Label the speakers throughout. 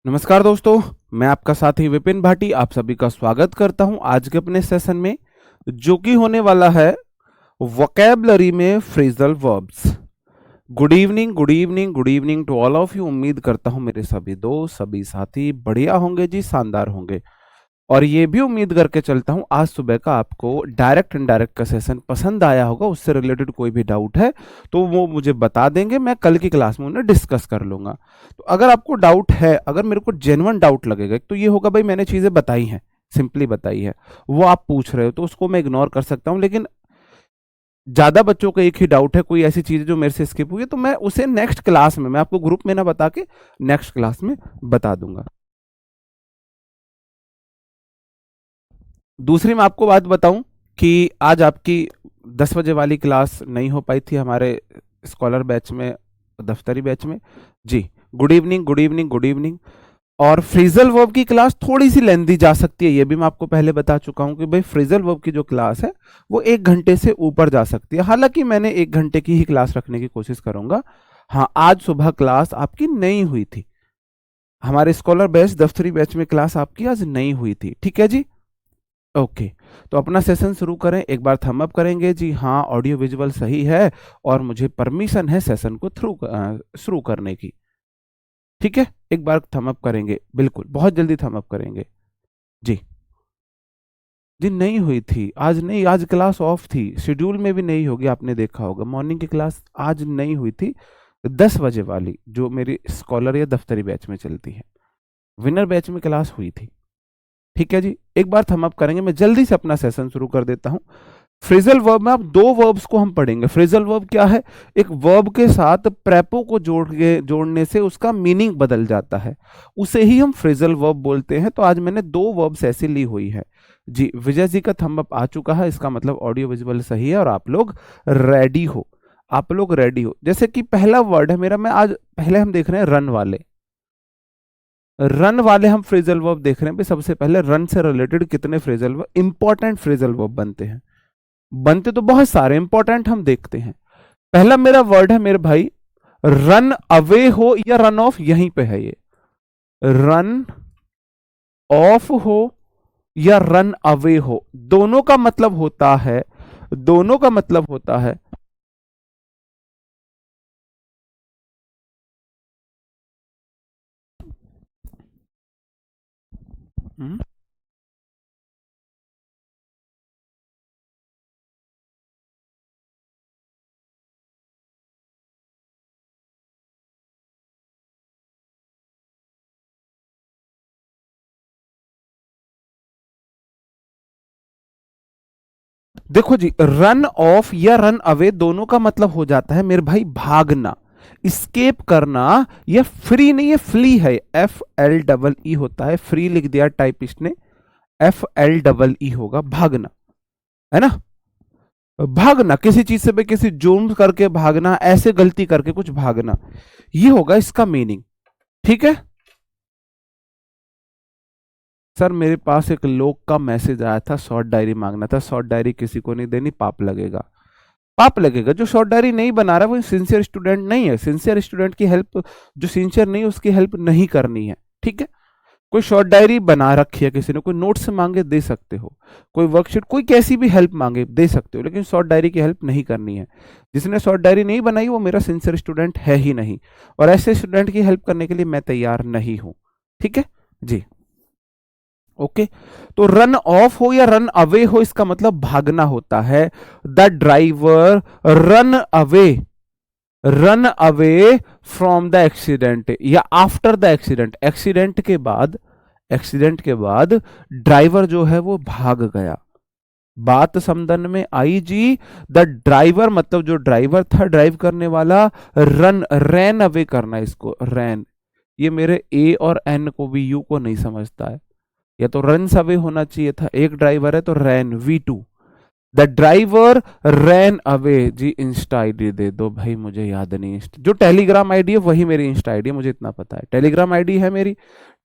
Speaker 1: नमस्कार दोस्तों, मैं आपका साथी विपिन भाटी आप सभी का स्वागत करता हूं आज के अपने सेशन में, जो कि होने वाला है वोकैबुलरी में phrasal verbs. Good evening, good evening, good evening to all of you. उम्मीद करता हूं मेरे सभी दोस्त, सभी साथी बढ़िया होंगे जी, शानदार होंगे। और ये भी उम्मीद करके चलता हूं आज सुबह का आपको डायरेक्ट इनडायरेक्ट का सेशन पसंद आया होगा। उससे रिलेटेड कोई भी डाउट है तो वो मुझे बता देंगे, मैं कल की क्लास में उन्हें डिस्कस कर लूंगा। तो अगर आपको डाउट है, अगर मेरे को जेन्युइन डाउट लगेगा, तो ये होगा भाई मैंने चीजें बताई हैं, सिंपली बताई है, वो आप पूछ रहे हो तो उसको मैं इग्नोर कर सकता हूं। लेकिन ज्यादा बच्चों को एक ही डाउट है, कोई ऐसी चीज जो मेरे से स्किप हुई है, तो मैं उसे नेक्स्ट क्लास में, मैं आपको ग्रुप में ना बता के नेक्स्ट क्लास में बता दूंगा। दूसरी मैं आपको बात बताऊं कि आज आपकी 10 बजे वाली क्लास नहीं हो पाई थी हमारे स्कॉलर बैच में, दफ्तरी बैच में जी। Good evening, good evening, good evening. और फ्रेजल वर्ब की क्लास थोड़ी सी लेंदी जा सकती है, ये भी मैं आपको पहले बता चुका हूं कि भाई फ्रेजल वर्ब की जो क्लास है वो 1 घंटे से ऊपर जा सकती है। हालांकि मैंने 1 घंटे की ही क्लास रखने की कोशिश करूंगा। हाँ, आज सुबह क्लास आपकी नहीं हुई थी, हमारे स्कॉलर बैच दफ्तरी बैच में क्लास आपकी आज नहीं हुई थी, ठीक है जी। ओके, तो अपना सेशन शुरू करें। एक बार थंब अप करेंगे जी, हाँ ऑडियो विजुअल सही है और मुझे परमिशन है सेशन को शुरू करने की, ठीक है। एक बार थंब अप करेंगे, बिल्कुल बहुत जल्दी थंब अप करेंगे जी। जी नहीं हुई थी आज, नहीं, आज क्लास ऑफ थी, शेड्यूल में भी नहीं होगी, आपने देखा होगा मॉर्निंग की क्लास आज नहीं हुई थी। 10 बजे वाली जो मेरी स्कॉलर या दफ्तरी बैच में चलती है, विनर बैच में क्लास हुई थी, ठीक है जी। एक बार थंब अप करेंगे, मैं जल्दी से अपना सेशन शुरू कर देता हूं। फ्रेजल वर्ब में आप दो वर्ब्स को हम पढ़ेंगे। फ्रेजल वर्ब क्या है? एक वर्ब के साथ प्रेपो को जोड़ने से उसका मीनिंग बदल जाता है, उसे ही हम फ्रेजल वर्ब बोलते हैं। तो आज मैंने दो वर्ब्स ऐसी ली हुई है जी। विजय जी का थंब अप आ चुका है, इसका मतलब ऑडियो विजुअल सही है और आप लोग रेडी हो, आप लोग रेडी हो। जैसे कि पहला वर्ड है मेरा, मैं आज पहले हम देख रहे हैं रन वाले, रन वाले हम फ्रेजल वर्ब देख रहे हैं। सबसे पहले रन से रिलेटेड कितने phrasal verb, important phrasal verb बनते हैं, बनते तो बहुत सारे इंपॉर्टेंट हम देखते हैं। पहला मेरा वर्ड है मेरे भाई, रन अवे हो या रन ऑफ, यहीं पे है ये, रन ऑफ हो या रन अवे हो, दोनों का मतलब होता है, दोनों का मतलब होता है। हम्म, देखो जी, रन ऑफ या रन अवे दोनों का मतलब हो जाता है मेरे भाई भागना, स्केप करना। या फ्री नहीं है, फ्ली है, FLEE होता है, फ्री लिख दिया टाइपिस्ट ने, FLEE होगा, भागना, है ना। भागना किसी चीज से भी, किसी जुर्म करके भागना, ऐसे गलती करके कुछ भागना, ये होगा इसका मीनिंग, ठीक है। सर मेरे पास एक लोग का मैसेज आया था, शॉर्ट डायरी मांगना था। शॉर्ट डायरी किसी को नहीं देनी, पाप लगेगा, पाप लगेगा। जो शॉर्ट डायरी नहीं बना रहा वो सिंसियर स्टूडेंट नहीं है। सिंसियर स्टूडेंट की हेल्प, जो सिंसियर नहीं उसकी हेल्प नहीं करनी है, ठीक है। कोई शॉर्ट डायरी बना रखी है किसी ने, कोई नोट्स मांगे दे सकते हो, कोई वर्कशीट, कोई कैसी भी हेल्प मांगे दे सकते हो, लेकिन शॉर्ट डायरी की हेल्प नहीं करनी है। जिसने शॉर्ट डायरी नहीं बनाई वो मेरा सिंसियर स्टूडेंट है ही नहीं, और ऐसे स्टूडेंट की हेल्प करने के लिए मैं तैयार नहीं हूं, ठीक है जी। ओके, तो रन ऑफ हो या रन अवे हो, इसका मतलब भागना होता है। The driver run away, run away from the accident या आफ्टर द एक्सीडेंट, एक्सीडेंट के बाद, एक्सीडेंट के बाद ड्राइवर जो है वो भाग गया। बात समझन में आई जी। द ड्राइवर मतलब जो ड्राइवर था, ड्राइव करने वाला, रन, रैन अवे करना, इसको रैन, ये मेरे ए और एन को भी, यू को नहीं समझता है, या तो रन अवे होना चाहिए था, एक ड्राइवर है तो ran V2, the driver ran away जी। इंस्टा आईडी दे दो भाई, मुझे याद नहीं, जो टेलीग्राम आईडी है वही मेरी इंस्टा आईडी है, मुझे इतना पता है, टेलीग्राम आईडी है मेरी,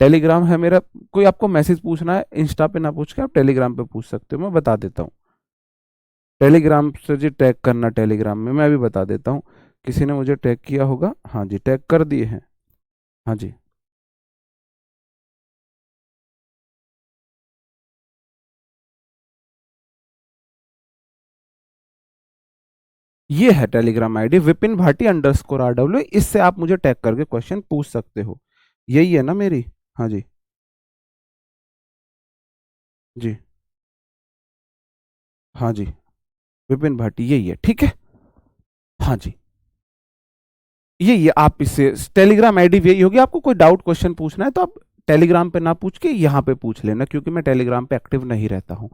Speaker 1: टेलीग्राम है मेरा। कोई आपको मैसेज पूछना है इंस्टा पे ना पूछ के आप टेलीग्राम पे पूछ सकते हो, मैं बता देता हूँ। टेलीग्राम से जी टैग करना, टेलीग्राम में मैं भी बता देता हूँ। किसी ने मुझे टैग किया होगा, हाँ जी टैग कर दिए हैं, हाँ जी। ये है Telegram ID Vipin Bhati _RW। इससे आप मुझे टैग करके क्वेश्चन पूछ सकते हो। यही है ना मेरी? हाँ जी। जी। हाँ जी, विपिन भाटी यही है, ठीक है। हाँ जी, यही है। आप इससे टेलीग्राम आईडी यही होगी। आपको कोई डाउट क्वेश्चन पूछना है तो आप टेलीग्राम पे ना पूछ के यहाँ पे पूछ लेना, क्योंकि मैं टेलीग्राम पे एक्टिव नहीं रहता हूँ।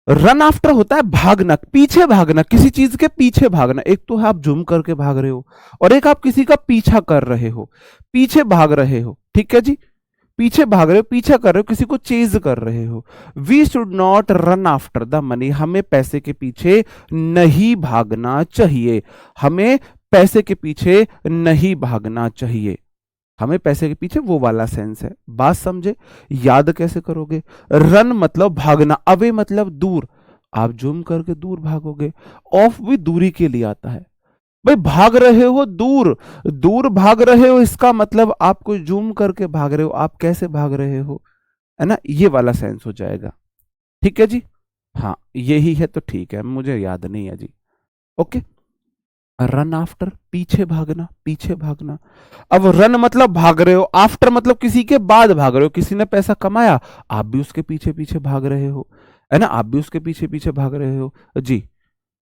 Speaker 1: रन आफ्टर होता है भागना, पीछे भागना, किसी चीज के पीछे भागना। एक तो है आप जूम करके भाग रहे हो, और एक आप किसी का पीछा कर रहे हो, पीछे भाग रहे हो, ठीक है जी। पीछे भाग रहे हो, पीछा कर रहे हो, किसी को चेज कर रहे हो। We should not run after the money, हमें पैसे के पीछे नहीं भागना चाहिए। हमें पैसे के पीछे नहीं भागना चाहिए। हमें पैसे के पीछे वो वाला सेंस है। बात समझे? याद कैसे करोगे? रन मतलब भागना, अवे मतलब दूर, आप जूम करके दूर भागोगे। ऑफ भी दूरी के लिए आता है। भाई भाग रहे हो दूर, दूर भाग रहे हो, इसका मतलब आप कोई जूम करके भाग रहे हो, आप कैसे भाग रहे हो, है ना, ये वाला सेंस हो जाएगा। ठीक है जी। हाँ यही है, तो ठीक है, मुझे याद नहीं है जी। ओके। रन आफ्टर पीछे भागना, पीछे भागना। अब रन मतलब भाग रहे हो, आफ्टर मतलब किसी के बाद भाग रहे हो। किसी ने पैसा कमाया, आप भी उसके पीछे पीछे भाग रहे हो, है ना, आप भी उसके पीछे पीछे भाग रहे हो जी।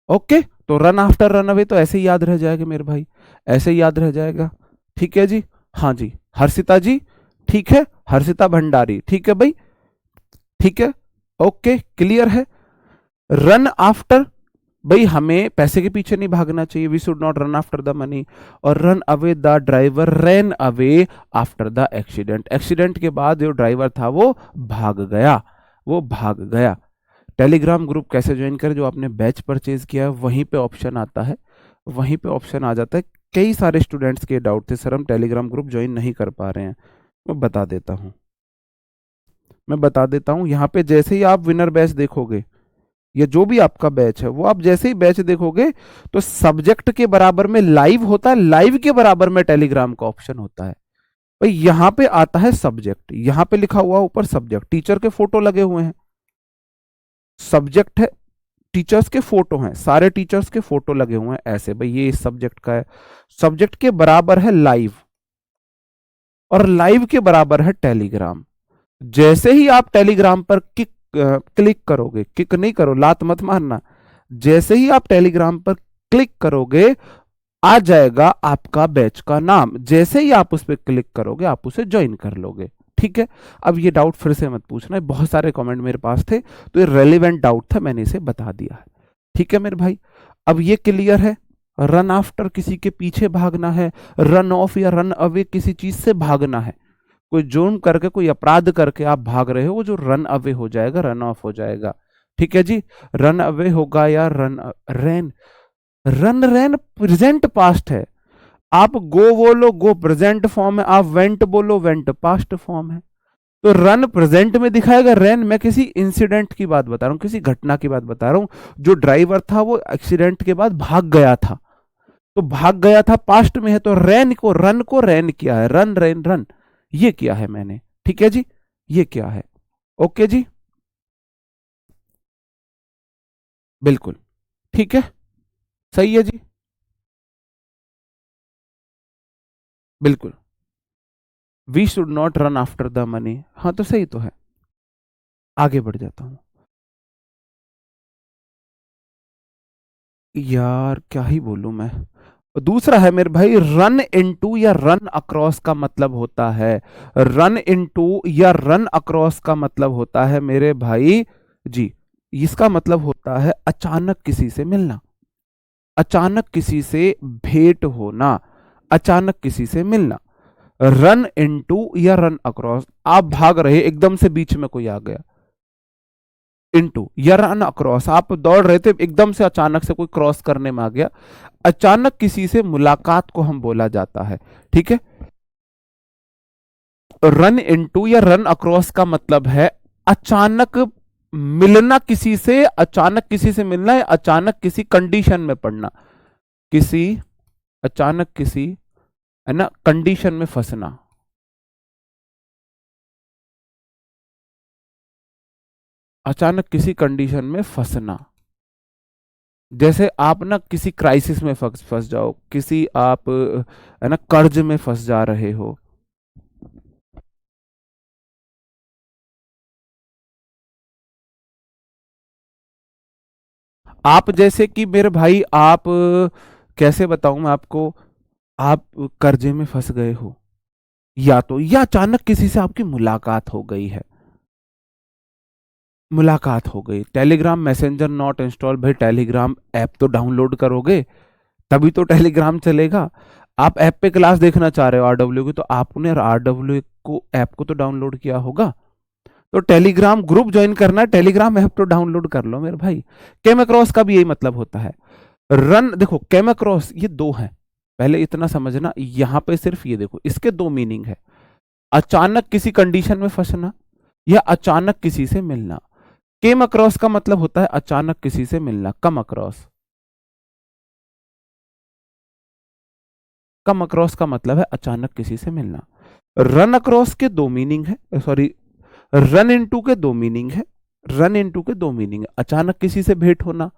Speaker 1: ओके। तो रन आफ्टर रन अवे तो ऐसे ही याद रह जाएगा मेरे भाई, ऐसे ही याद रह जाएगा। ठीक है जी। हाँ जी, हर्षिता जी, ठीक है, हर्षिता भंडारी, ठीक है भाई, ठीक है। ओके, क्लियर है। रन आफ्टर, भाई हमें पैसे के पीछे नहीं भागना चाहिए, we should not run after the money. और run away the driver ran away after the accident, accident के बाद जो ड्राइवर था वो भाग गया, वो भाग गया। टेलीग्राम ग्रुप कैसे ज्वाइन करें? जो आपने बैच परचेज किया है वहीं पे ऑप्शन आता है, वहीं पे ऑप्शन आ जाता है। कई सारे स्टूडेंट्स के डाउट थे, सर हम टेलीग्राम ग्रुप ज्वाइन नहीं कर पा रहे हैं। मैं बता देता हूँ, मैं बता देता हूँ। यहाँ पे जैसे ही आप विनर बैच देखोगे, या जो भी आपका बैच है, वो आप जैसे ही बैच देखोगे तो सब्जेक्ट के बराबर में लाइव होता है, लाइव के बराबर में टेलीग्राम का ऑप्शन होता है। भाई यहाँ पे आता है सब्जेक्ट, यहाँ पे लिखा हुआ ऊपर सब्जेक्ट, टीचर के फोटो लगे हुए हैं, सब्जेक्ट है, टीचर्स के फोटो हैं, सारे टीचर्स के फोटो लगे हुए हैं ऐसे। भाई ये इस सब्जेक्ट का है, सब्जेक्ट के बराबर है लाइव, और लाइव के बराबर है टेलीग्राम। जैसे ही आप टेलीग्राम पर क्लिक करोगे, किक नहीं करो, लात मत मारना, जैसे ही आप टेलीग्राम पर क्लिक करोगे आ जाएगा आपका बैच का नाम। जैसे ही आप उस पर क्लिक करोगे आप उसे ज्वाइन कर लोगे। ठीक है। अब ये डाउट फिर से मत पूछना, बहुत सारे कमेंट मेरे पास थे तो ये रेलिवेंट डाउट था, मैंने इसे बता दिया है। ठीक है मेरे भाई, अब ये क्लियर है। रन आफ्टर किसी के पीछे भागना है, रन ऑफ या रन अवे किसी चीज से भागना है। कोई जुर्म करके, कोई अपराध करके आप भाग रहे हो, वो जो रन अवे हो जाएगा, रन ऑफ हो जाएगा। ठीक है जी। रन अवे होगा या रन रैन, रन रैन प्रेजेंट पास्ट है। आप गो बोलो, गो प्रेजेंट फॉर्म है, आप वेंट बोलो, वेंट पास्ट फॉर्म है। तो रन प्रेजेंट में दिखाएगा, रैन मैं किसी इंसिडेंट की बात बता रहा हूं, किसी घटना की बात बता रहा हूं। जो ड्राइवर था वो एक्सीडेंट के बाद भाग गया था, तो भाग गया था पास्ट में है, तो रैन को, रन को रैन किया है, रन रैन रन, ये किया है मैंने। ठीक है जी, ये क्या है। ओके जी, बिल्कुल ठीक है, सही है जी, बिल्कुल। We should not run after the money, हाँ तो सही तो है। आगे बढ़ जाता हूं। यार क्या ही बोलूं मैं। दूसरा है मेरे भाई, रन इनटू या रन अक्रॉस का मतलब होता है, रन इनटू या रन अक्रॉस का मतलब होता है मेरे भाई जी, इसका मतलब होता है अचानक किसी से मिलना, अचानक किसी से भेंट होना, अचानक किसी से मिलना। रन इनटू या रन अक्रॉस, आप भाग रहे एकदम से बीच में कोई आ गया, इनटू या रन अक्रॉस, आप दौड़ रहे थे एकदम से अचानक से कोई क्रॉस करने में आ गया। अचानक किसी से मुलाकात को हम बोला जाता है। ठीक है। रन इनटू या रन अक्रॉस का मतलब है अचानक मिलना किसी से, अचानक किसी से मिलना है, अचानक किसी कंडीशन में पड़ना, किसी, अचानक किसी, है ना, कंडीशन में फंसना, अचानक किसी कंडीशन में फंसना। जैसे आप ना किसी क्राइसिस में फंस फंस जाओ, किसी आप है ना कर्ज में फंस जा रहे हो। आप जैसे कि मेरे भाई, आप कैसे बताऊं मैं आपको, आप कर्जे में फंस गए हो, या तो या अचानक किसी से आपकी मुलाकात हो गई है, मुलाकात हो गई, टेलीग्राम मैसेंजर नॉट इंस्टॉल, भाई टेलीग्राम ऐप तो डाउनलोड करोगे तभी तो टेलीग्राम चलेगा। आप ऐप पे क्लास देखना चाह रहे हो आरडब्ल्यू की, तो आपने आरडब्ल्यू को ऐप को तो डाउनलोड किया होगा, तो टेलीग्राम ग्रुप ज्वाइन करना है, टेलीग्राम ऐप तो डाउनलोड कर लो मेरे भाई। केम अक्रॉस का भी यही मतलब होता है। रन देखो, केम अक्रॉस ये दो हैं, पहले इतना समझना, यहां पे सिर्फ ये देखो, इसके दो मीनिंग है, अचानक किसी कंडीशन में फंसना या अचानक किसी से मिलना। केम अक्रॉस का मतलब होता है अचानक किसी से मिलना, कम अक्रॉस। कम अक्रॉस का मतलब है अचानक किसी से मिलना। रन अक्रॉस के दो मीनिंग है, सॉरी, रन इनटू के दो मीनिंग है। रन इनटू के दो मीनिंग है, अचानक किसी से भेंट होना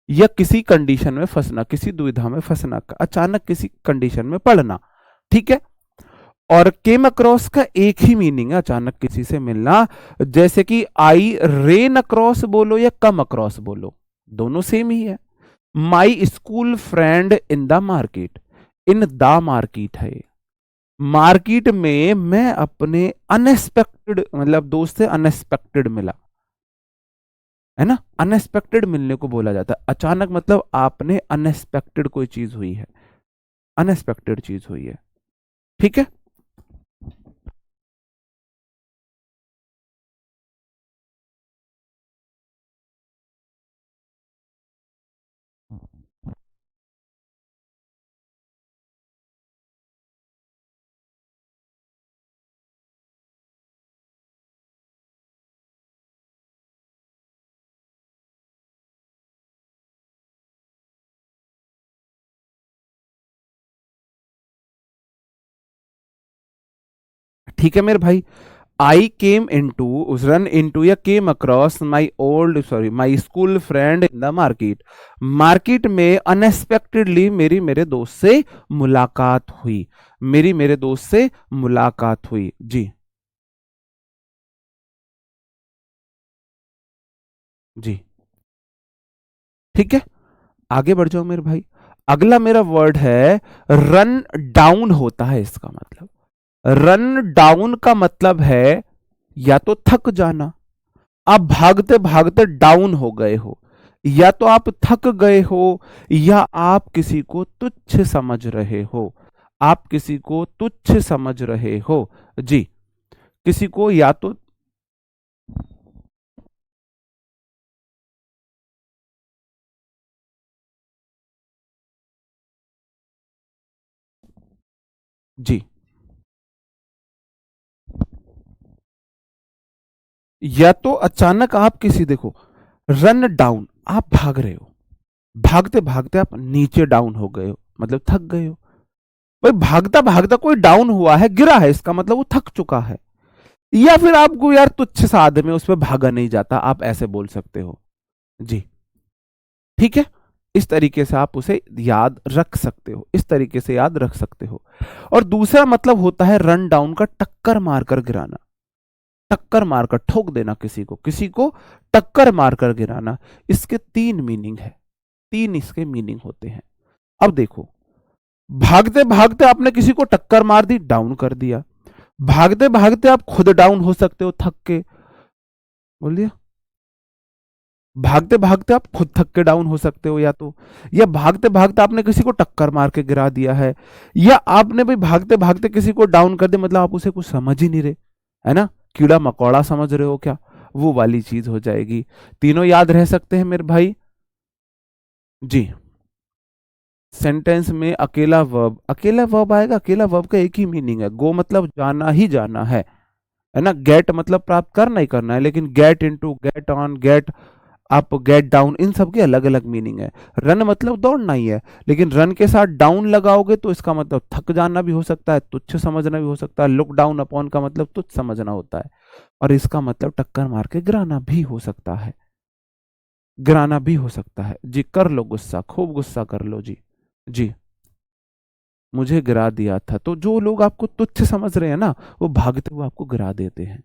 Speaker 1: या किसी कंडीशन में फंसना, किसी दुविधा में फंसना, अचानक किसी कंडीशन में पड़ना, ठीक है। और केम अक्रॉस का एक ही मीनिंग है, अचानक किसी से मिलना। जैसे कि आई रेन अक्रॉस बोलो या कम अक्रॉस बोलो, दोनों सेम ही है। My school friend in the market, in the market है, मार्केट में मैं अपने अनएक्सपेक्टेड मतलब दोस्त से अनएक्सपेक्टेड मिला, है ना, अनएक्सपेक्टेड मिलने को बोला जाता है। अचानक मतलब आपने अनएक्सपेक्टेड कोई चीज हुई है, अनएक्सपेक्टेड चीज हुई है, ठीक है। ठीक है मेरे भाई, आई केम इनटू, उस रन इनटू या came across my old sorry my school friend in the market, market में अनएक्सपेक्टेडली मेरी मेरे दोस्त से मुलाकात हुई, मेरी मेरे दोस्त से मुलाकात हुई जी। जी ठीक है, आगे बढ़ जाओ मेरे भाई। अगला मेरा वर्ड है रन डाउन, होता है इसका मतलब, रन डाउन का मतलब है या तो थक जाना, आप भागते भागते डाउन हो गए हो, या तो आप थक गए हो, या आप किसी को तुच्छ समझ रहे हो, आप किसी को तुच्छ समझ रहे हो जी। किसी को या तो जी, या तो अचानक आप किसी देखो, रन डाउन, आप भाग रहे हो, भागते भागते आप नीचे डाउन हो गए हो, मतलब थक गए हो। भाई भागता भागता कोई डाउन हुआ है, गिरा है, इसका मतलब वो थक चुका है। या फिर आपको यार तुच्छ सा आदमी, उस पर भागा नहीं जाता, आप ऐसे बोल सकते हो जी। ठीक है, इस तरीके से आप उसे याद रख सकते हो, इस तरीके से याद रख सकते हो। और दूसरा मतलब होता है रन डाउन का टक्कर मारकर गिराना, टक्कर मारकर ठोक देना किसी को, किसी को टक्कर मारकर गिराना। इसके तीन मीनिंग है, तीन इसके मीनिंग होते हैं। अब देखो, भागते भागते आपने किसी को टक्कर मार दी, डाउन कर दिया। भागते भागते आप खुद डाउन हो सकते हो थक के, बोलिए, भागते भागते आप खुद थक के डाउन हो सकते हो, या तो, या भागते भागते आपने किसी को टक्कर मार के गिरा दिया है, या आपने भाई भागते भागते किसी को डाउन कर दिया, मतलब आप उसे कुछ समझ ही नहीं रहे, है ना, कीड़ा मकोड़ा समझ रहे हो क्या, वो वाली चीज हो जाएगी। तीनों याद रह सकते हैं मेरे भाई जी। सेंटेंस में अकेला वर्ब आएगा, अकेला वर्ब का एक ही मीनिंग है, गो मतलब जाना ही जाना है ना, गेट मतलब प्राप्त करना ही करना है, लेकिन get into, get on, get up, get down, इन सब की अलग अलग मीनिंग है। रन मतलब दौड़ना ही है, लेकिन रन के साथ डाउन लगाओगे तो इसका मतलब थक जाना भी हो सकता है, तुच्छ समझना भी हो सकता है, लुक डाउन अपॉन का मतलब तुच्छ समझना होता है, और इसका मतलब टक्कर मार के गिराना भी हो सकता है गिराना भी हो सकता है जी। कर लो गुस्सा, खूब गुस्सा कर लो जी। जी, मुझे गिरा दिया था। तो जो लोग आपको तुच्छ समझ रहे हैं ना, वो भागते हुए आपको गिरा देते हैं।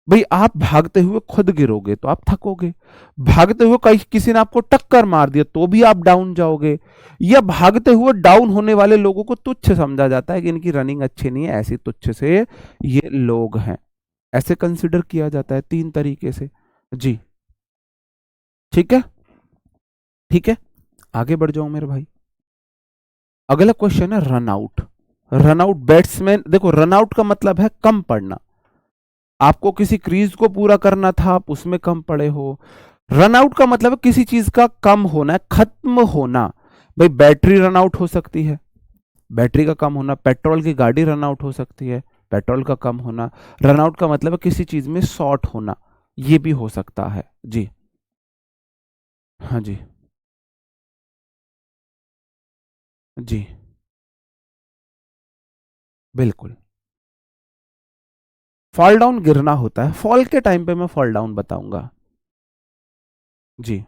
Speaker 1: भाई आप भागते हुए खुद गिरोगे तो आप थकोगे, भागते हुए कहीं किसी ने आपको टक्कर मार दिया तो भी आप डाउन जाओगे, या भागते हुए डाउन होने वाले लोगों को तुच्छ समझा जाता है कि इनकी रनिंग अच्छी नहीं है, ऐसी तुच्छ से ये लोग हैं, ऐसे कंसिडर किया जाता है 3 तरीके से जी। ठीक है, ठीक है, आगे बढ़ जाऊं मेरे भाई। अगला क्वेश्चन है run out. Run out batsman, देखो रन आउट का मतलब है कम पड़ना। आपको किसी क्रीज को पूरा करना था, आप उसमें कम पड़े हो। रन आउट का मतलब है किसी चीज का कम होना है, खत्म होना। भाई बैटरी रन आउट हो सकती है, बैटरी का कम होना। पेट्रोल की गाड़ी रन आउट हो सकती है, पेट्रोल का कम होना। रन आउट का मतलब है किसी चीज में शॉर्ट होना, ये भी हो सकता है जी। हाँ जी, जी बिल्कुल। फॉल डाउन गिरना होता है, फॉल के टाइम पे मैं फॉल डाउन बताऊंगा जी।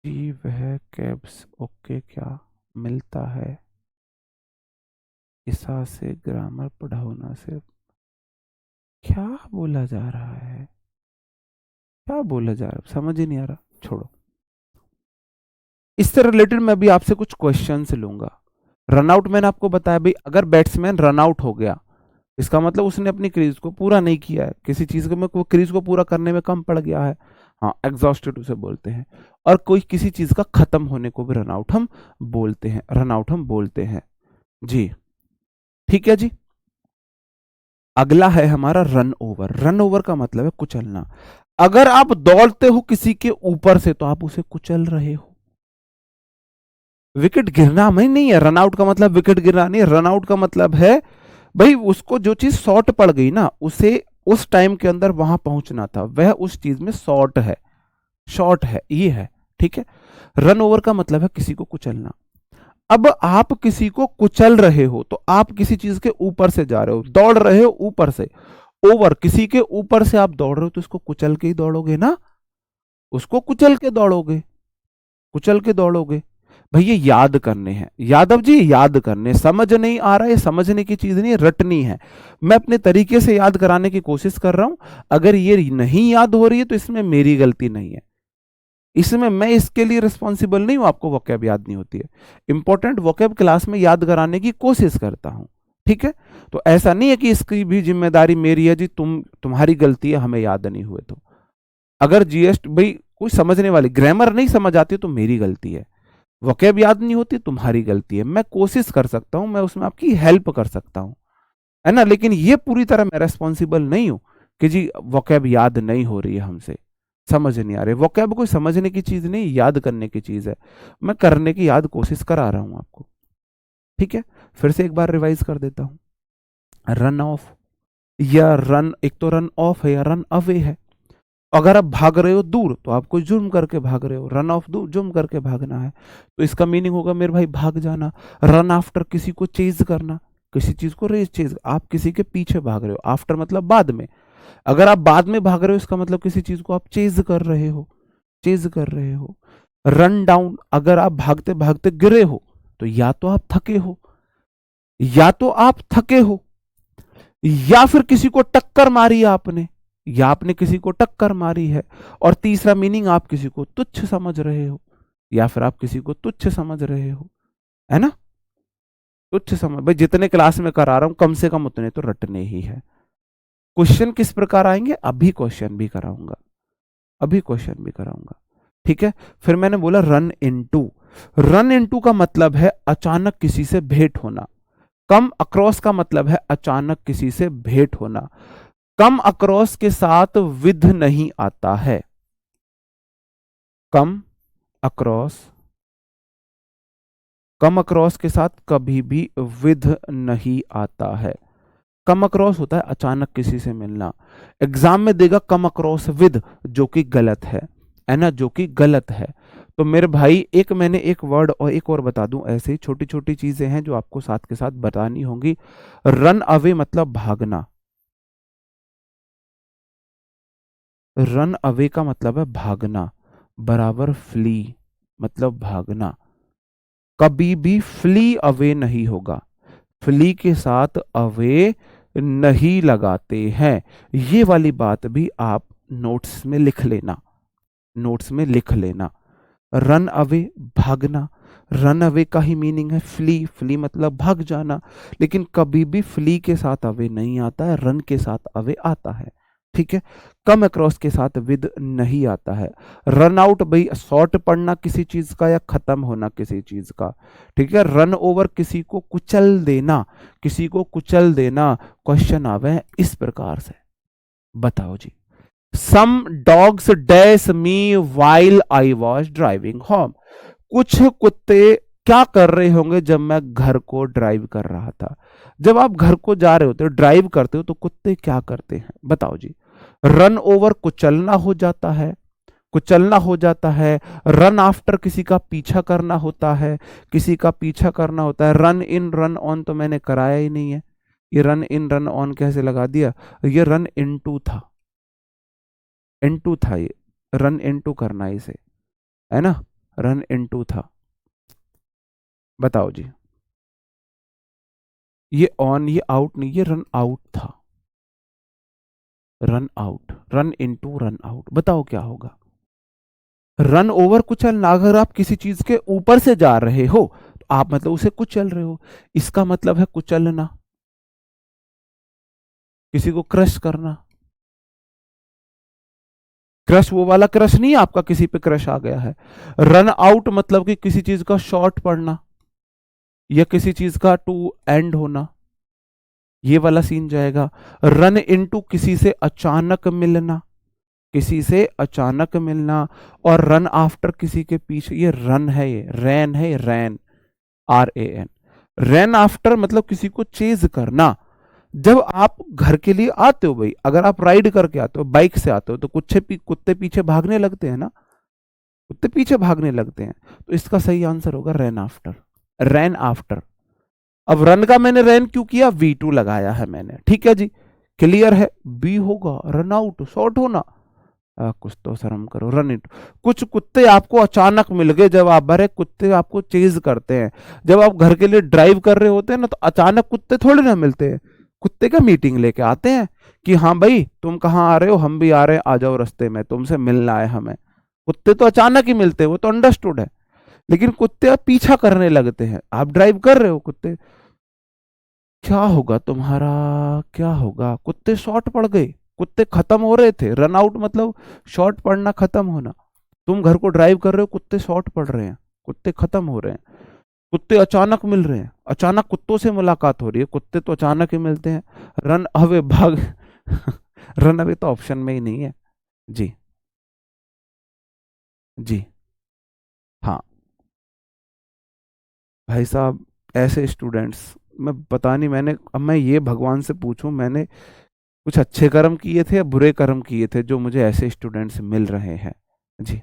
Speaker 1: जी वह कैब्स ओके क्या मिलता है, ईसा से ग्रामर पढ़ाना से। क्या बोला जा रहा है, क्या बोला जा रहा है, समझ ही नहीं आ रहा, छोड़ो। इससे रिलेटेड मैं भी आपसे कुछ क्वेश्चंस लूंगा। रनआउट मैंने आपको बताया भाई, अगर बैट्समैन रनआउट हो गया इसका मतलब उसने अपनी क्रीज को पूरा नहीं किया है, किसी चीज को में वो क्रीज को पूरा करने में कम पड़ गया है, हाँ एग्जॉस्टेड उसे बोलते हैं। और कोई किसी चीज का खत्म होने को भी रनआउट हम बोलते हैं, रनआउट हम बोलते हैं जी। ठीक है जी। अगला है हमारा रन ओवर। रन ओवर का मतलब है कुचलना। अगर आप दौड़ते हो किसी के ऊपर से तो आप उसे कुचल रहे हो। विकेट गिरना में नहीं है, रनआउट का मतलब विकेट गिरना नहीं है। रनआउट का मतलब है भाई उसको जो चीज शॉर्ट पड़ गई ना, उसे उस टाइम के अंदर वहां पहुंचना था, वह उस चीज में शॉर्ट है, शॉर्ट है, ये है। ठीक है, रन ओवर का मतलब है किसी को कुचलना। अब आप किसी को कुचल रहे हो तो आप किसी चीज के ऊपर से जा रहे हो, दौड़ रहे हो ऊपर से। ओवर, किसी के ऊपर से आप दौड़ रहे हो तो इसको कुचल के ही दौड़ोगे ना, उसको कुचल के दौड़ोगे, कुचल के दौड़ोगे। भैया याद करने हैं यादव जी, याद करने, समझ नहीं आ रहा है, समझने की चीज नहीं है, रटनी है। मैं अपने तरीके से याद कराने की कोशिश कर रहा हूं, अगर ये नहीं याद हो रही है तो इसमें मेरी गलती नहीं है, इसमें मैं इसके लिए रिस्पॉन्सिबल नहीं हूं, आपको वोकैब याद नहीं होती है। इंपॉर्टेंट वोकैब क्लास में याद कराने की कोशिश करता हूं। ठीक है, तो ऐसा नहीं है कि इसकी भी जिम्मेदारी मेरी है जी, तुम्हारी गलती है हमें याद नहीं हुए तो। अगर जीएसटी भाई कोई समझने वाली ग्रामर नहीं समझ आती तो मेरी गलती है, वोकैब याद नहीं होती तुम्हारी गलती है। मैं कोशिश कर सकता हूं, मैं उसमें आपकी हेल्प कर सकता हूं, है ना, लेकिन ये पूरी तरह मैं रेस्पॉन्सिबल नहीं हूं कि जी वोकैब याद नहीं हो रही है हमसे, समझ नहीं आ रही। वोकैब कोई समझने की चीज नहीं, याद करने की चीज है। मैं करने की याद कोशिश करा रहा हूं आपको। ठीक है, फिर से एक बार रिवाइज कर देता हूं। रन ऑफ या रन, एक तो रन ऑफ है या रन अवे है। अगर आप भाग रहे हो दूर तो आप कोई जुर्म करके भाग रहे हो, रन ऑफ दूर जुर्म करके भागना है, तो इसका मीनिंग होगा मेरे भाई भाग जाना। रन आफ्टर, किसी को चेज करना, किसी चीज को रेस चेज, आप किसी के पीछे भाग रहे हो, आफ्टर मतलब बाद में। अगर आप बाद में भाग रहे हो इसका मतलब किसी चीज को आप चेज कर रहे हो, चेज कर रहे हो। रन डाउन, अगर आप भागते भागते गिरे हो तो या तो आप थके हो, या तो आप थके हो, या फिर किसी को टक्कर मारी आपने, या आपने किसी को टक्कर मारी है। और तीसरा मीनिंग, आप किसी को तुच्छ समझ रहे हो, या फिर आप किसी को तुच्छ समझ रहे हो, है ना। तुच्छ समझ, भाई जितने क्लास में करा रहा हूं कम से कम उतने तो रटने ही है। क्वेश्चन किस प्रकार आएंगे, अभी क्वेश्चन भी कराऊंगा, अभी क्वेश्चन भी कराऊंगा। ठीक है, फिर मैंने बोला रन इनटू। रन इनटू का मतलब है अचानक किसी से भेंट होना। कम अक्रॉस का मतलब है अचानक किसी से भेंट होना। कम अक्रॉस के साथ विद नहीं आता है, कम अक्रॉस, कम अक्रॉस के साथ कभी भी विद नहीं आता है। कम अक्रॉस होता है अचानक किसी से मिलना। एग्जाम में देगा कम अक्रॉस विद, जो कि गलत है ना, जो कि गलत है। तो मेरे भाई एक मैंने एक वर्ड और एक और बता दूं, ऐसे ही छोटी छोटी चीजें हैं जो आपको साथ के साथ बतानी होंगी। रन अवे मतलब भागना। रन अवे का मतलब है भागना, बराबर फ्ली मतलब भागना। कभी भी फ्ली अवे नहीं होगा, फ्ली के साथ अवे नहीं लगाते हैं। ये वाली बात भी आप नोट्स में लिख लेना, नोट्स में लिख लेना। रन अवे भागना, रन अवे का ही मीनिंग है फ्ली, फ्ली मतलब भाग जाना, लेकिन कभी भी फ्ली के साथ अवे नहीं आता है, रन के साथ अवे आता है। ठीक है, कम अक्रॉस के साथ विद नहीं आता है। रन आउट भाई शॉर्ट पड़ना किसी चीज का या खत्म होना किसी चीज का। ठीक है, रन ओवर किसी को कुचल देना, किसी को कुचल देना। क्वेश्चन आवे हैं इस प्रकार से, बताओ जी। Some dogs dash me while I was driving home. कुछ कुत्ते क्या कर रहे होंगे जब मैं घर को ड्राइव कर रहा था। जब आप घर को जा रहे होते हो, ड्राइव करते हो, तो कुत्ते क्या करते हैं बताओ जी। रन ओवर कुचलना हो जाता है, कुचलना हो जाता है। रन आफ्टर किसी का पीछा करना होता है, किसी का पीछा करना होता है। रन इन रन ऑन तो मैंने कराया ही नहीं है, ये रन इन रन ऑन कैसे लगा दिया, ये रन इनटू था, इनटू था, ये रन इनटू करना इसे, है ना, रन इनटू था। बताओ जी, ये ऑन ये आउट नहीं, ये रन आउट था, run out, run into run out. बताओ क्या होगा। रन ओवर कुचलना, अगर आप किसी चीज के ऊपर से जा रहे हो तो आप मतलब उसे कुचल रहे हो, इसका मतलब है कुचलना। किसी को क्रश करना, क्रश वो वाला क्रश नहीं, आपका किसी पे क्रश आ गया है। रन आउट मतलब कि किसी चीज का शॉर्ट पड़ना या किसी चीज का टू एंड होना, ये वाला सीन जाएगा। रन इनटू किसी से अचानक मिलना, किसी से अचानक मिलना। और रन आफ्टर किसी के पीछे, ये रन है, ये रैन है, रैन, RAN। रैन आफ्टर मतलब किसी को चेज करना। जब आप घर के लिए आते हो भाई, अगर आप राइड करके आते हो, बाइक से आते हो, तो कुत्ते पीछे भागने लगते हैं ना, कुत्ते पीछे भागने लगते हैं। तो इसका सही आंसर होगा रैन आफ्टर, रैन आफ्टर। अब रन का मैंने रैन क्यों किया, V2 लगाया है मैंने, ठीक है जी, क्लियर है। बी होगा रन आउट, शॉर्ट होना। कुछ तो शर्म करो, रन इट। कुछ कुत्ते आपको अचानक मिल गए, जब आप भरे कुत्ते आपको चेज करते हैं। जब आप घर के लिए ड्राइव कर रहे होते हैं ना, तो अचानक कुत्ते थोड़े ना मिलते हैं, कुत्ते का मीटिंग लेके आते हैं कि हाँ भाई तुम कहाँ आ रहे हो, हम भी आ रहे हैं, आ जाओ रास्ते में, तुमसे मिलना है हमें। कुत्ते तो अचानक ही मिलते हैं, वो तो अंडरस्टूड है। लेकिन कुत्ते अब पीछा करने लगते हैं, आप ड्राइव कर रहे हो, कुत्ते, क्या होगा तुम्हारा, क्या होगा। कुत्ते शॉर्ट पड़ गए, कुत्ते खत्म हो रहे थे। रन आउट मतलब शॉर्ट पड़ना, खत्म होना। तुम घर को ड्राइव कर रहे हो, कुत्ते शॉर्ट पड़ रहे हैं, कुत्ते खत्म हो रहे हैं, कुत्ते अचानक मिल रहे हैं, अचानक कुत्तों से मुलाकात हो रही है, कुत्ते तो अचानक ही मिलते हैं। रन अवे भाग रन अवे तो ऑप्शन में ही नहीं है जी। जी हाँ भाई साहब, ऐसे स्टूडेंट्स, मैं पता नहीं, मैंने अब मैं ये भगवान से पूछूं, मैंने कुछ अच्छे कर्म किए थे या बुरे कर्म किए थे जो मुझे ऐसे स्टूडेंट्स मिल रहे हैं। जी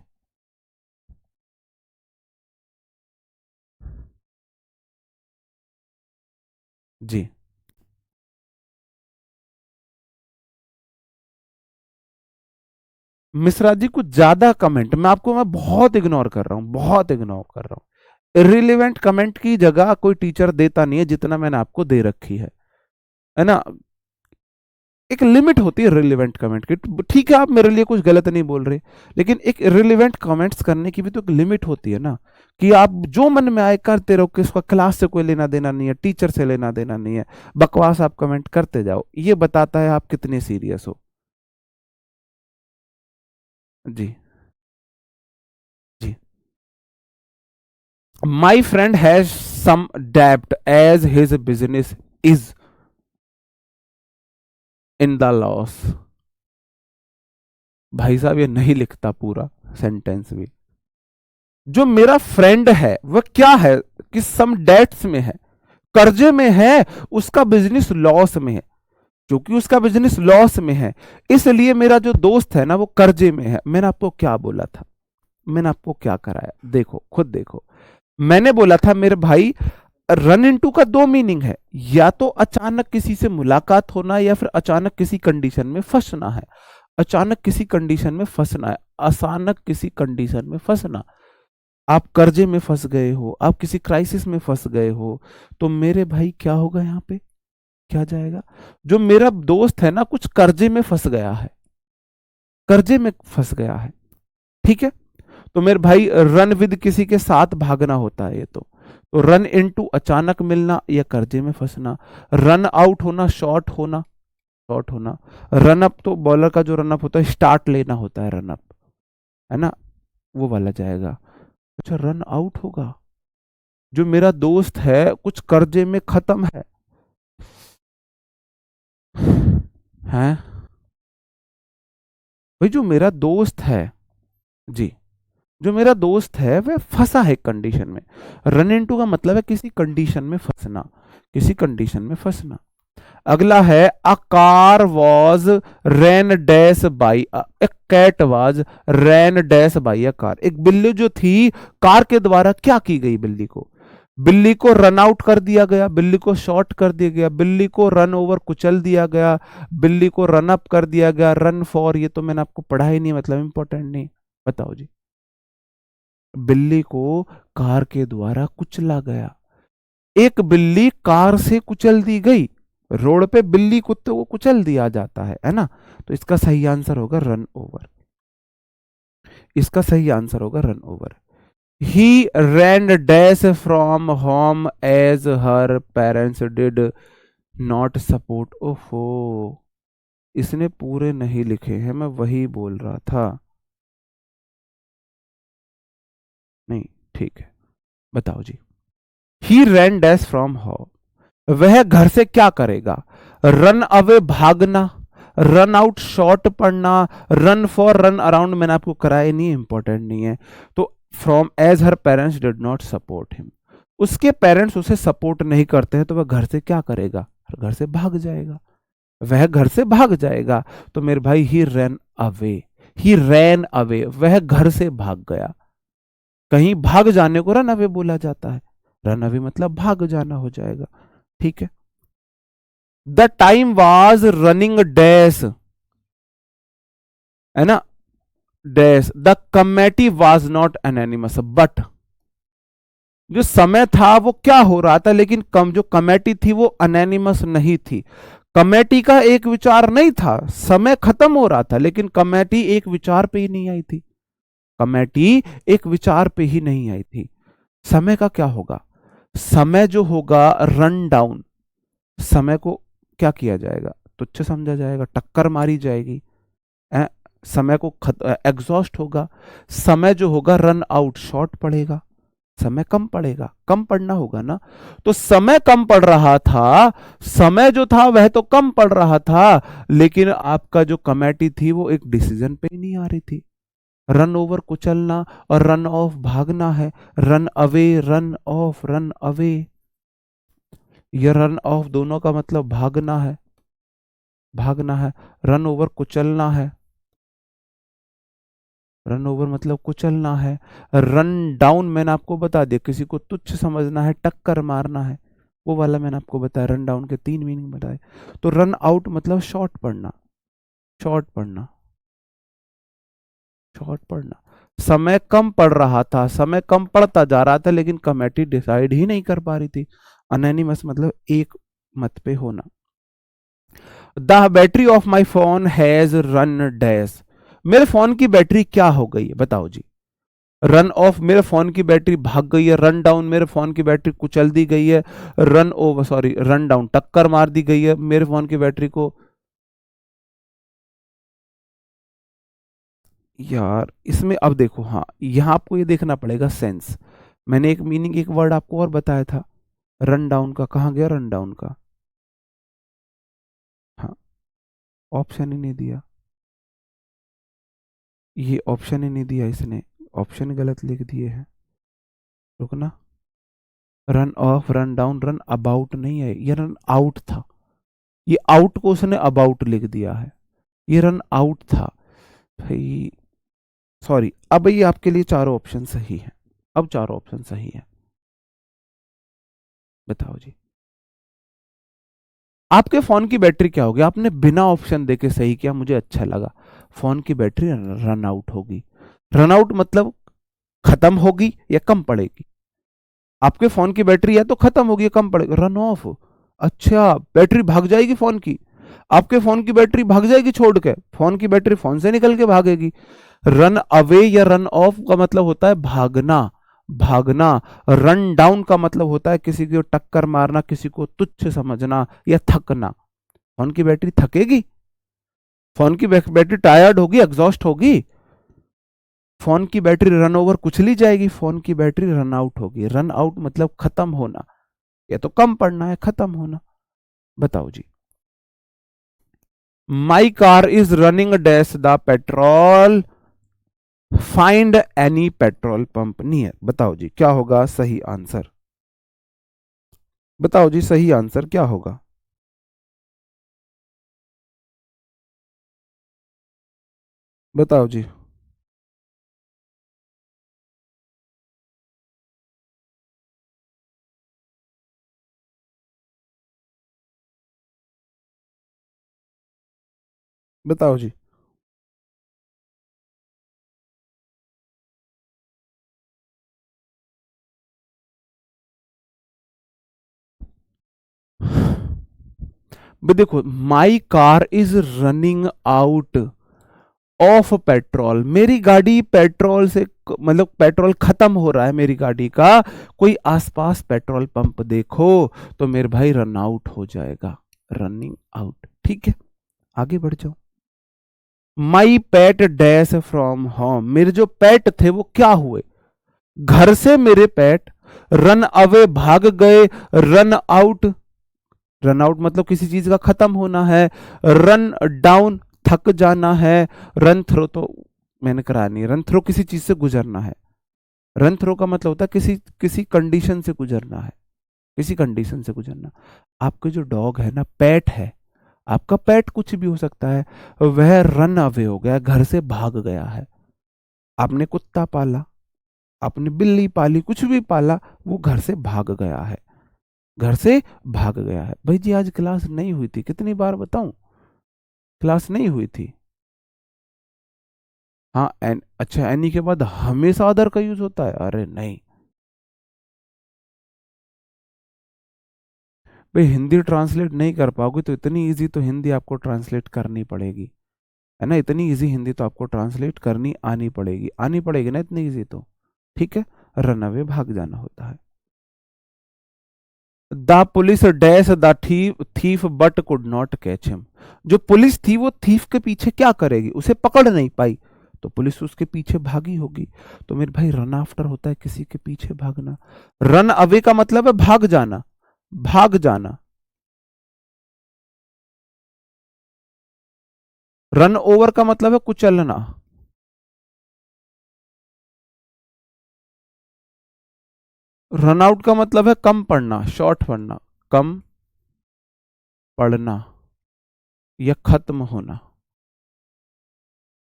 Speaker 1: जी। मिश्रा जी कुछ ज्यादा कमेंट मैं बहुत इग्नोर कर रहा हूँ, बहुत इग्नोर कर रहा हूँ। इरिलीवेंट कमेंट की जगह कोई टीचर देता नहीं है जितना मैंने आपको दे रखी है ना। एक लिमिट होती है रिलेवेंट कमेंट की। ठीक है, आप मेरे लिए कुछ गलत नहीं बोल रहे, लेकिन एक रिलेवेंट कमेंट्स करने की भी तो एक लिमिट होती है ना, कि आप जो मन में आए करते रहो, कि उसका क्लास से कोई लेना देना नहीं है, टीचर से लेना देना नहीं है, बकवास आप कमेंट करते जाओ। ये बताता है आप कितने सीरियस हो। जी जी। माई फ्रेंड हैज सम डेब्ट as his business is in the loss. भाई साहब ये नहीं लिखता पूरा सेंटेंस भी। जो मेरा फ्रेंड है वह क्या है, कि सम डेट्स में है, कर्जे में है, उसका बिजनेस लॉस में है। क्योंकि उसका बिजनेस लॉस में है, इसलिए मेरा जो दोस्त है ना वो कर्जे में है। मैंने आपको क्या बोला था, मैंने आपको क्या कराया, देखो खुद देखो। मैंने बोला था मेरे भाई रन इनटू का दो मीनिंग है, या तो अचानक किसी से मुलाकात होना या फिर अचानक किसी कंडीशन में फंसना है। अचानक किसी कंडीशन में फंसना है, अचानक किसी कंडीशन में फंसना। आप कर्जे में फंस गए हो, आप किसी क्राइसिस में फंस गए हो, तो मेरे भाई क्या होगा यहाँ पे, क्या जाएगा? जो मेरा दोस्त है ना कुछ कर्जे में फंस गया है, कर्जे में फंस गया है, ठीक है। तो मेरे भाई रन विद किसी के साथ भागना होता है ये तो रन इनटू अचानक मिलना या कर्जे में फंसना, रन आउट होना, शॉर्ट होना, शॉर्ट होना। रन अप तो बॉलर का जो रन अप होता है स्टार्ट लेना होता है, रन अप है ना, वो वाला जाएगा। अच्छा रन आउट होगा, जो मेरा दोस्त है कुछ कर्जे में खत्म है भाई, जो मेरा दोस्त है, जी, जो मेरा दोस्त है वह फंसा है कंडीशन में। रन इनटू का मतलब है किसी कंडीशन में फंसना, किसी कंडीशन में फंसना। अगला है a car was ran dash by a cat was ran dash by a car. एक बिल्ली जो थी कार के द्वारा क्या की गई, बिल्ली को, बिल्ली को रन आउट कर दिया गया, बिल्ली को शॉर्ट कर दिया गया, बिल्ली को रन ओवर कुचल दिया गया, बिल्ली को रन अप कर दिया गया, रन फॉर, ये तो मैंने आपको पढ़ा ही नहीं, मतलब इंपॉर्टेंट नहीं। बताओ जी, बिल्ली को कार के द्वारा कुचला गया। एक बिल्ली कार से कुचल दी गई, रोड पे बिल्ली कुत्ते को कुचल दिया जाता है ना। तो इसका सही आंसर होगा रन ओवर, इसका सही आंसर होगा run over. He ran dash from home as her parents did not support. ओहो, इसने पूरे नहीं लिखे हैं, मैं वही बोल रहा था। नहीं, ठीक है, बताओ जी। He ran dash from home, वह घर से क्या करेगा? रन अवे भागना, रन आउट शॉर्ट पढ़ना, रन फॉर रन अराउंड मैंने आपको कराया नहीं, इंपॉर्टेंट नहीं है। तो from as her parents did not support him, उसके पेरेंट्स उसे सपोर्ट नहीं करते हैं, तो वह घर से क्या करेगा? घर से भाग जाएगा, वह घर से भाग जाएगा। तो मेरे भाई ही रैन अवे, ही रैन अवे, वह घर से भाग गया। कहीं भाग जाने को रन अवे बोला जाता है, रन अवे मतलब भाग जाना हो जाएगा, ठीक है। The time was running dash, है ना, dash the committee was not anonymous, but जो समय था वो क्या हो रहा था, लेकिन जो कमेटी थी वो अनोनिमस नहीं थी। कमेटी का एक विचार नहीं था, समय खत्म हो रहा था, लेकिन कमेटी एक विचार पे ही नहीं आई थी, कमेटी एक विचार पे ही नहीं आई थी। समय का क्या होगा? समय जो होगा रन डाउन, समय को क्या किया जाएगा? तुच्छ समझा जाएगा, टक्कर मारी जाएगी, ए, समय को एग्जॉस्ट होगा। समय जो होगा रन आउट, शॉर्ट पड़ेगा, समय कम पड़ेगा, कम पड़ना होगा ना। तो समय कम पड़ रहा था, समय जो था वह तो कम पड़ रहा था, लेकिन आपका जो कमेटी थी वो एक डिसीजन पे ही नहीं आ रही थी। रन ओवर कुचलना और रन ऑफ भागना है, run away, run of, run away, ये रन ऑफ दोनों का मतलब भागना है, भागना है। रन ओवर कुचलना है, रन ओवर मतलब कुचलना है। रन डाउन मैंने आपको बता दिया, किसी को तुच्छ समझना है, टक्कर मारना है, वो वाला मैंने आपको बताया। रन डाउन के तीन मीनिंग बताए। तो रन आउट मतलब शॉर्ट पढ़ना, शॉर्ट पढ़ना, शॉर्ट पढ़ना। समय कम पड़ रहा था, समय कम पड़ता जा रहा था, लेकिन कमेटी डिसाइड ही नहीं कर पा रही थी। अनोनिमस मतलब एक मत पे होना। The battery of my phone has run dash, मेरे फोन की बैटरी क्या हो गई है, बताओ जी। रन ऑफ, मेरे फोन की बैटरी भाग गई है। रन डाउन, मेरे फोन की बैटरी कुचल दी गई है। Run over, sorry, run down टक्कर मार दी गई है मेरे फोन की बैटरी को। यार इसमें अब देखो, हाँ यहां आपको ये देखना पड़ेगा सेंस। मैंने एक मीनिंग, एक वर्ड आपको और बताया था रन डाउन का, कहां गया रन डाउन का? हाँ, ऑप्शन ही नहीं दिया, ये ऑप्शन ही नहीं दिया इसने, ऑप्शन गलत लिख दिए हैं। रुकना, run of, run down, run about नहीं है, ये रन आउट था। ये आउट को उसने अबाउट लिख दिया है, ये रन आउट था भाई। सॉरी, अब ये आपके लिए चारों ऑप्शन सही है। अब चारों ऑप्शन सही है। बताओ जी, आपके फोन की बैटरी क्या होगी? आपने बिना ऑप्शन देके सही किया, मुझे अच्छा लगा। फोन की बैटरी रन आउट होगी। रन आउट मतलब खत्म होगी या कम पड़ेगी? आपके फोन की बैटरी या तो खत्म होगी या कम पड़ेगी। रन ऑफ, अच्छा, बैटरी भाग जाएगी फोन की। आपके फोन की बैटरी भाग जाएगी छोड़ के, फोन की बैटरी फोन से निकल के भागेगी। रन अवे या रन ऑफ का मतलब होता है भागना, भागना। रन डाउन का मतलब होता है किसी को टक्कर मारना, किसी को तुच्छ समझना या थकना। फोन की बैटरी थकेगी? फोन की बैटरी टायर्ड होगी, एग्जॉस्ट होगी? फोन की बैटरी रन ओवर कुचली जाएगी, फोन की बैटरी रन आउट होगी। रन आउट मतलब खत्म होना, या तो कम पड़ना है खत्म होना। बताओ जी, my car is running dash the petrol, find any petrol pump near. बताओ जी क्या होगा सही आंसर? बताओ जी सही आंसर क्या होगा? बताओ जी। बताओ जी। भाई देखो, माई car is running out of petrol, मेरी गाड़ी पेट्रोल से मतलब पेट्रोल खत्म हो रहा है मेरी गाड़ी का। कोई आसपास पेट्रोल पंप देखो तो मेरे भाई रन आउट हो जाएगा, रनिंग आउट। ठीक है, आगे बढ़ जाओ। माई पेट डैश फ्रॉम होम, मेरे जो पेट थे वो क्या हुए? घर से मेरे पेट रन अवे भाग गए। रन आउट, रन आउट मतलब किसी चीज का खत्म होना है। रन डाउन थक जाना है। रन थ्रो तो मैंने करा नहीं, रन थ्रो किसी चीज से गुजरना है। रन थ्रो का मतलब होता है किसी किसी कंडीशन से गुजरना है, किसी कंडीशन से गुजरना। आपके जो डॉग है ना, पेट है, आपका पेट कुछ भी हो सकता है, वह रन अवे हो गया, घर से भाग गया है। आपने कुत्ता पाला, आपने बिल्ली पाली, कुछ भी पाला, वो घर से भाग गया है, घर से भाग गया है। भाई जी आज क्लास नहीं हुई थी, कितनी बार बताऊं? क्लास नहीं हुई थी। हाँ एन, अच्छा, एनी के बाद हमेशा अदर का यूज होता है? अरे नहीं भाई, हिंदी ट्रांसलेट नहीं कर पाओगे तो इतनी इजी तो हिंदी आपको ट्रांसलेट करनी पड़ेगी, है ना? इतनी इजी हिंदी तो आपको ट्रांसलेट करनी आनी पड़ेगी, आनी पड़ेगी ना इतनी इजी तो। ठीक है, रन अवे भाग जाना होता है। The police dash the thief thief but could not catch him, जो पुलिस थी वो थीफ के पीछे क्या करेगी? उसे पकड़ नहीं पाई, तो पुलिस उसके पीछे भागी होगी। तो मेरे भाई रन आफ्टर होता है किसी के पीछे भागना। रन अवे का मतलब है भाग जाना, भाग जाना। रन ओवर का मतलब है कुचलना। रन आउट का मतलब है कम पढ़ना, शॉर्ट पढ़ना, कम पढ़ना या खत्म होना,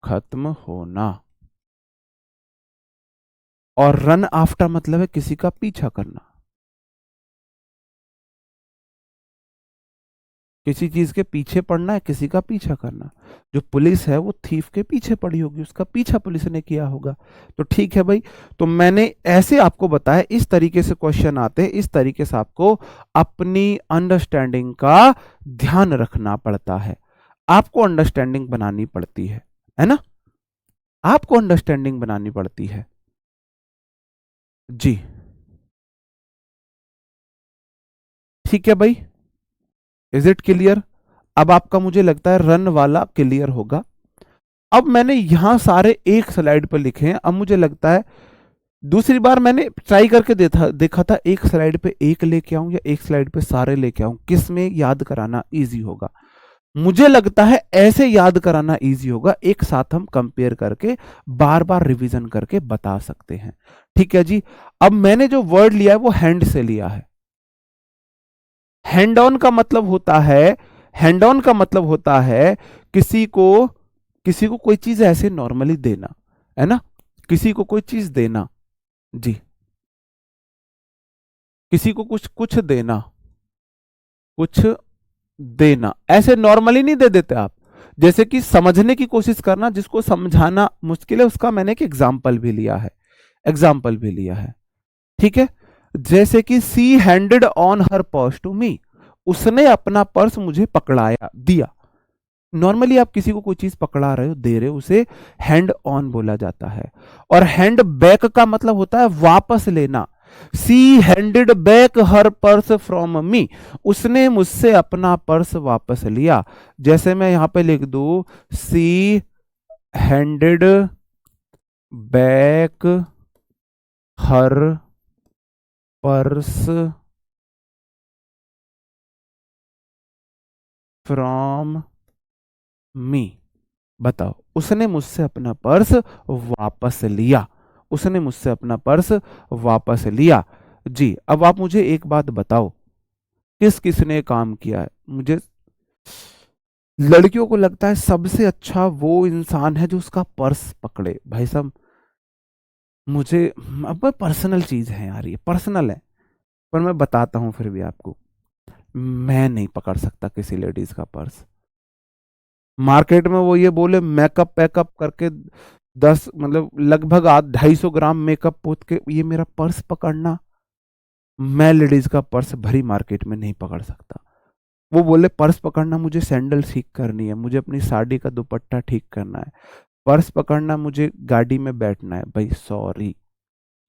Speaker 1: खत्म होना। और रन आफ्टर मतलब है किसी का पीछा करना, किसी चीज के पीछे पड़ना है, किसी का पीछा करना। जो पुलिस है वो थीफ के पीछे पड़ी होगी, उसका पीछा पुलिस ने किया होगा। तो ठीक है भाई, तो मैंने ऐसे आपको बताया, इस तरीके से क्वेश्चन आते हैं, इस तरीके से आपको अपनी अंडरस्टैंडिंग का ध्यान रखना पड़ता है, आपको अंडरस्टैंडिंग बनानी पड़ती है ना? आपको अंडरस्टैंडिंग बनानी पड़ती है। जी ठीक है भाई, इज इट क्लियर? अब आपका मुझे लगता है रन वाला क्लियर होगा। अब मैंने यहां सारे एक स्लाइड पर लिखे हैं, अब मुझे लगता है दूसरी बार मैंने ट्राई करके देखा था एक स्लाइड पे एक लेके आऊं या एक स्लाइड पे सारे लेके आऊं, किस में याद कराना इजी होगा? मुझे लगता है ऐसे याद कराना इजी होगा, एक साथ हम कंपेयर करके बार बार रिवीजन करके बता सकते हैं। ठीक है जी, अब मैंने जो वर्ड लिया है वो हैंड से लिया है। हैंड ऑन का मतलब होता है, हैंड ऑन का मतलब होता है किसी को, किसी को कोई चीज ऐसे नॉर्मली देना, है ना, किसी को कोई चीज देना। जी, किसी को कुछ कुछ देना, कुछ देना, ऐसे नॉर्मली नहीं दे देते आप। जैसे कि समझने की कोशिश करना, जिसको समझाना मुश्किल है, उसका मैंने एक एग्जाम्पल भी लिया है, एग्जाम्पल भी लिया है। ठीक है, जैसे कि she handed on her purse to me, उसने अपना पर्स मुझे पकड़ाया, दिया। नॉर्मली आप किसी को कोई चीज पकड़ा रहे हो, दे रहे हो, उसे हैंड ऑन बोला जाता है। और हैंड बैक का मतलब होता है वापस लेना। She handed back her purse from me, उसने मुझसे अपना पर्स वापस लिया। जैसे मैं यहां पे लिख दू, she handed back her purse from me. बताओ, उसने मुझसे अपना पर्स वापस लिया, उसने मुझसे अपना पर्स वापस लिया। जी, अब आप मुझे एक बात बताओ, किस किसने काम किया है? मुझे, लड़कियों को लगता है सबसे अच्छा वो इंसान है जो उसका पर्स पकड़े। भाई साहब, मुझे, अब पर्सनल चीज है यार, ये पर्सनल है, पर मैं बताता हूं फिर भी आपको। मैं नहीं पकड़ सकता किसी लेडीज का पर्स। मार्केट में वो ये बोले मेकअप पैकअप करके 10, मतलब लगभग 250 ग्राम मेकअप पोत के, ये मेरा पर्स पकड़ना, मैं लेडीज का पर्स भरी मार्केट में नहीं पकड़ सकता। वो बोले पर्स पकड़ना मुझे सैंडल ठीक करनी है, मुझे अपनी साड़ी का दुपट्टा ठीक करना है, पर्स पकड़ना मुझे गाड़ी में बैठना है, भाई सॉरी।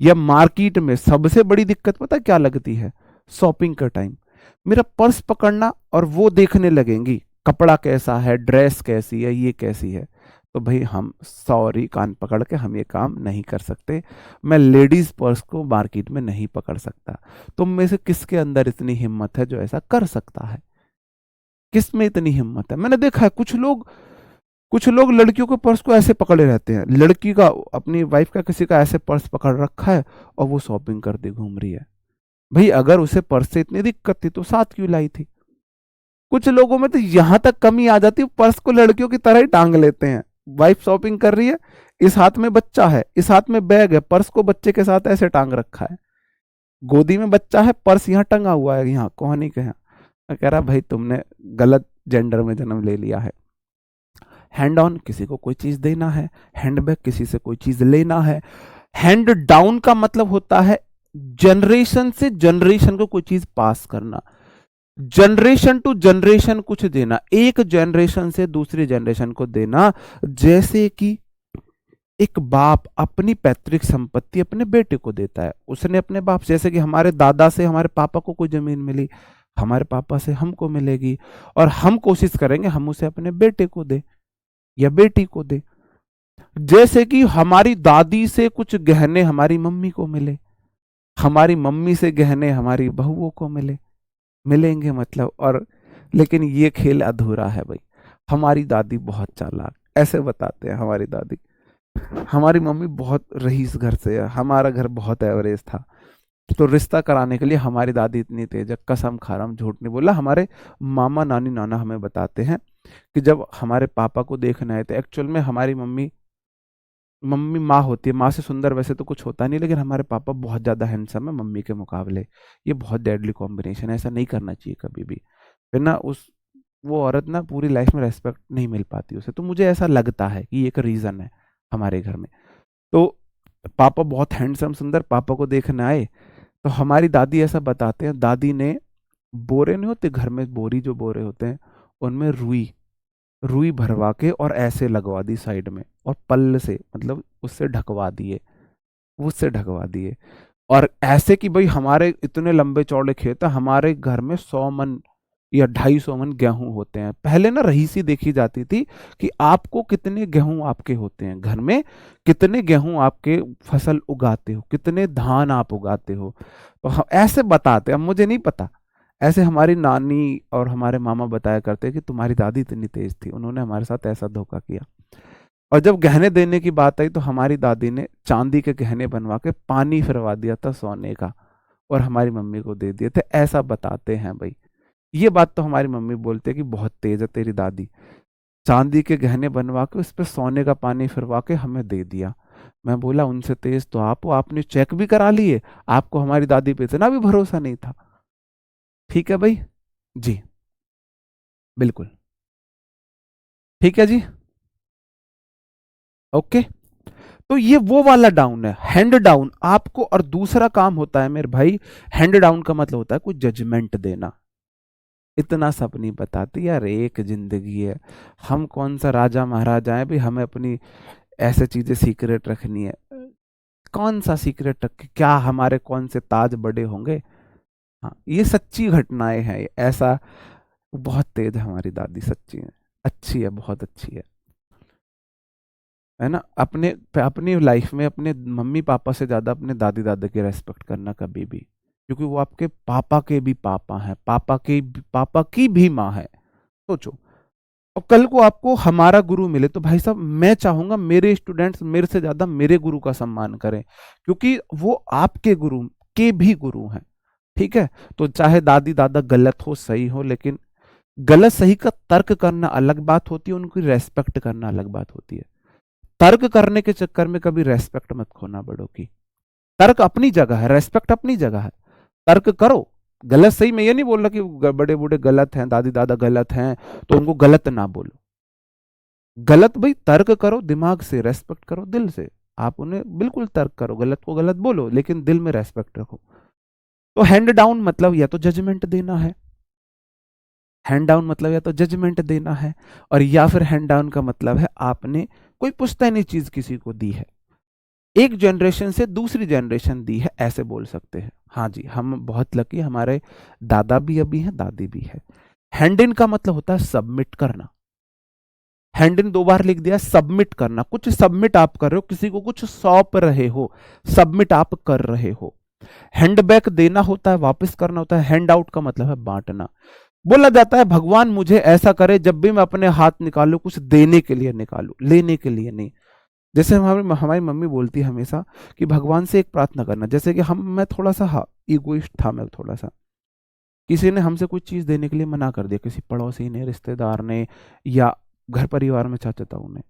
Speaker 1: या मार्केट में सबसे बड़ी दिक्कत पता क्या लगती है? शॉपिंग का टाइम, मेरा पर्स पकड़ना और वो देखने लगेंगी कपड़ा कैसा है, ड्रेस कैसी है, ये कैसी है। तो भाई हम सॉरी, कान पकड़ के हम ये काम नहीं कर सकते। मैं लेडीज पर्स को मार्केट में नहीं पकड़ सकता। तुम में से किसके अंदर इतनी हिम्मत है जो ऐसा कर सकता है? किस में इतनी हिम्मत है? मैंने देखा है कुछ लोग लड़कियों के पर्स को ऐसे पकड़े रहते हैं, लड़की का, अपनी वाइफ का, किसी का ऐसे पर्स पकड़ रखा है और वो शॉपिंग करते घूम रही है। भाई अगर उसे पर्स से इतनी दिक्कत थी तो साथ क्यों लाई थी? कुछ लोगों में तो यहां तक कमी आ जाती है, पर्स को लड़कियों की तरह ही टांग लेते हैं। वाइफ शॉपिंग कर रही है, इस हाथ में बच्चा है, इस हाथ में बैग है, पर्स को बच्चे के साथ ऐसे टांग रखा है। गोदी में बच्चा है, पर्स यहाँ टंगा हुआ है, यहाँ कोहनी के यहाँ। मैं कह रहा भाई तुमने गलत जेंडर में जन्म ले लिया है। हैंड ऑन किसी को कोई चीज देना है, हैंड बैक किसी से कोई चीज लेना है। हैंड डाउन का मतलब होता है जनरेशन से जनरेशन को कोई चीज पास करना, जनरेशन टू जनरेशन कुछ देना, एक जनरेशन से दूसरी जनरेशन को देना। जैसे कि एक बाप अपनी पैतृक संपत्ति अपने बेटे को देता है, उसने अपने बाप, जैसे कि हमारे दादा से हमारे पापा को कोई जमीन मिली, हमारे पापा से हमको मिलेगी, और हम कोशिश करेंगे हम उसे अपने बेटे को दे या बेटी को दे। जैसे कि हमारी दादी से कुछ गहने हमारी मम्मी को मिले, हमारी मम्मी से गहने हमारी बहुओं को मिले, मिलेंगे मतलब। और लेकिन ये खेल अधूरा है भाई। हमारी दादी बहुत चालाक, ऐसे बताते हैं हमारी दादी। हमारी मम्मी बहुत रईस घर से है, हमारा घर बहुत एवरेज था, तो रिश्ता कराने के लिए हमारी दादी इतनी तेज है, कसम खा रहा हूं, झूठ नहीं बोला। हमारे मामा नानी नाना हमें बताते हैं कि जब हमारे पापा को देखने आए थे, एक्चुअल में हमारी मम्मी, मम्मी माँ होती है, माँ से सुंदर वैसे तो कुछ होता नहीं, लेकिन हमारे पापा बहुत ज़्यादा हैंडसम है मम्मी के मुकाबले। ये बहुत डेडली कॉम्बिनेशन है, ऐसा नहीं करना चाहिए कभी भी। फिर ना उस, वो औरत ना पूरी लाइफ में रेस्पेक्ट नहीं मिल पाती उसे, तो मुझे ऐसा लगता है कि ये एक रीज़न है हमारे घर में। तो पापा बहुत हैंडसम सुंदर, पापा को देखने आए, तो हमारी दादी ऐसा बताते हैं, दादी ने बोरे नहीं होते घर में, बोरी जो बोरे होते हैं, उनमें रुई, रुई भरवा के और ऐसे लगवा दी साइड में, और पल्ल से, मतलब उससे ढकवा दिए, उससे ढकवा दिए। और ऐसे कि भाई हमारे इतने लंबे चौड़े खेत है, हमारे घर में 100 मन या 250 मन गेहूं होते हैं। पहले ना रहीसी देखी जाती थी कि आपको कितने गेहूं आपके होते हैं घर में, कितने गेहूं आपके फसल उगाते हो, कितने धान आप उगाते हो। तो हम ऐसे बताते, अब मुझे नहीं पता, ऐसे हमारी नानी और हमारे मामा बताया करते कि तुम्हारी दादी इतनी तेज थी, उन्होंने हमारे साथ ऐसा धोखा किया। और जब गहने देने की बात आई तो हमारी दादी ने चांदी के गहने बनवा के पानी फिरवा दिया था सोने का, और हमारी मम्मी को दे दिए थे, ऐसा बताते हैं भाई। ये बात तो हमारी मम्मी बोलते हैं कि बहुत तेज है तेरी दादी, चांदी के गहने बनवा के उस पर सोने का पानी फिरवा के हमें दे दिया। मैं बोला उनसे तेज तो आप हो, आपने चेक भी करा लिए, आपको हमारी दादी पे इतना भी भरोसा नहीं था। ठीक है भाई। जी बिल्कुल। ठीक है जी। ओके। तो ये वो वाला डाउन है, हैंड डाउन आपको। और दूसरा काम होता है मेरे भाई, हैंड डाउन का मतलब होता है कोई जजमेंट देना। इतना सब नहीं बताती यार, एक जिंदगी है, हम कौन सा राजा महाराजा है भी हमें अपनी ऐसे चीजें सीक्रेट रखनी है। कौन सा सीक्रेट रख के क्या हमारे कौन से ताज बड़े होंगे। हाँ ये सच्ची घटनाएं हैं, ऐसा। बहुत तेज है हमारी दादी, सच्ची है, अच्छी है, बहुत अच्छी है ना। अपने अपनी लाइफ में अपने मम्मी पापा से ज्यादा अपने दादी दादा की रेस्पेक्ट करना कभी भी, क्योंकि वो आपके पापा के भी पापा हैं, पापा की भी माँ है। सोचो। और कल को आपको हमारा गुरु मिले तो भाई साहब मैं चाहूंगा मेरे स्टूडेंट्स मेरे से ज्यादा मेरे गुरु का सम्मान करें, क्योंकि वो आपके गुरु के भी गुरु हैं। ठीक है। तो चाहे दादी दादा गलत हो सही हो, लेकिन गलत सही का तर्क करना अलग बात होती है, उनकी रेस्पेक्ट करना अलग बात होती है। तर्क करने के चक्कर में कभी रेस्पेक्ट मत खोना बड़ों की। तर्क अपनी जगह है, रेस्पेक्ट अपनी जगह है। तर्क करो। गलत सही मैं ये नहीं बोल रहा कि बड़े बूढ़े गलत हैं, दादी दादा गलत हैं, तो उनको गलत ना बोलो। गलत भाई तर्क करो दिमाग से, रेस्पेक्ट करो दिल से। आप उन्हें बिल्कुल तर्क करो, गलत को गलत बोलो, लेकिन दिल में रेस्पेक्ट रखो। तो हैंड डाउन मतलब या तो जजमेंट देना है, हैंड डाउन मतलब या तो जजमेंट देना है, और या फिर हैंड डाउन का मतलब है आपने कोई पुश्तैनी चीज किसी को दी है, एक जनरेशन से दूसरी जनरेशन दी है, ऐसे बोल सकते हैं। हाँ जी, हम बहुत लकी, हमारे दादा भी अभी हैं, दादी भी है। हैंड इन का मतलब होता है सबमिट करना। हैंड इन दो बार लिख दिया, सबमिट करना, कुछ सबमिट आप कर रहे हो, किसी को कुछ सौंप रहे हो, सबमिट आप कर रहे हो। हैंड बैक देना होता है, वापस करना होता है। हैंड आउट का मतलब है बांटना। बोला जाता है भगवान मुझे ऐसा करे जब भी मैं अपने हाथ निकालू कुछ देने के लिए निकालू, लेने के लिए नहीं। जैसे हमारी हमारी मम्मी बोलती है हमेशा कि भगवान से एक प्रार्थना करना, जैसे कि हम मैं थोड़ा सा हाँ ईगोइस्ट था, मैं थोड़ा सा, किसी ने हमसे कुछ चीज देने के लिए मना कर दिया, किसी पड़ोसी ने, रिश्तेदार ने, या घर परिवार में चाचा ताऊ ने,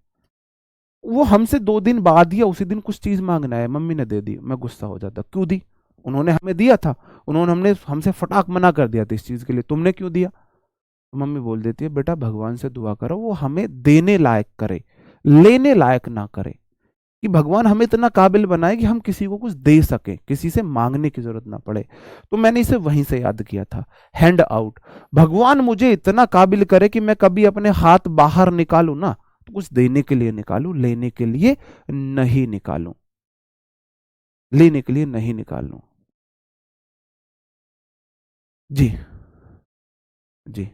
Speaker 1: वो हमसे 2 दिन बाद या उसी दिन कुछ चीज मांगना है, मम्मी ने दे दी, मैं गुस्सा हो जाता, क्यों दी, उन्होंने हमें दिया था, उन्होंने हमने हमसे फटाक मना कर दिया था इस चीज के लिए, तुमने क्यों दिया। तो मम्मी बोल देती है बेटा भगवान से दुआ करो वो हमें देने लायक करे, लेने लायक ना करे, कि भगवान हमें इतना काबिल बनाए कि हम किसी को कुछ दे सके, किसी से मांगने की जरूरत ना पड़े। तो मैंने इसे वहीं से याद किया था, हैंड आउट। भगवान मुझे इतना काबिल करे कि मैं कभी अपने हाथ बाहर निकालूं ना तो कुछ देने के लिए निकालूं, लेने के लिए नहीं निकालूं, लेने के लिए नहीं निकालूं। जी। जी।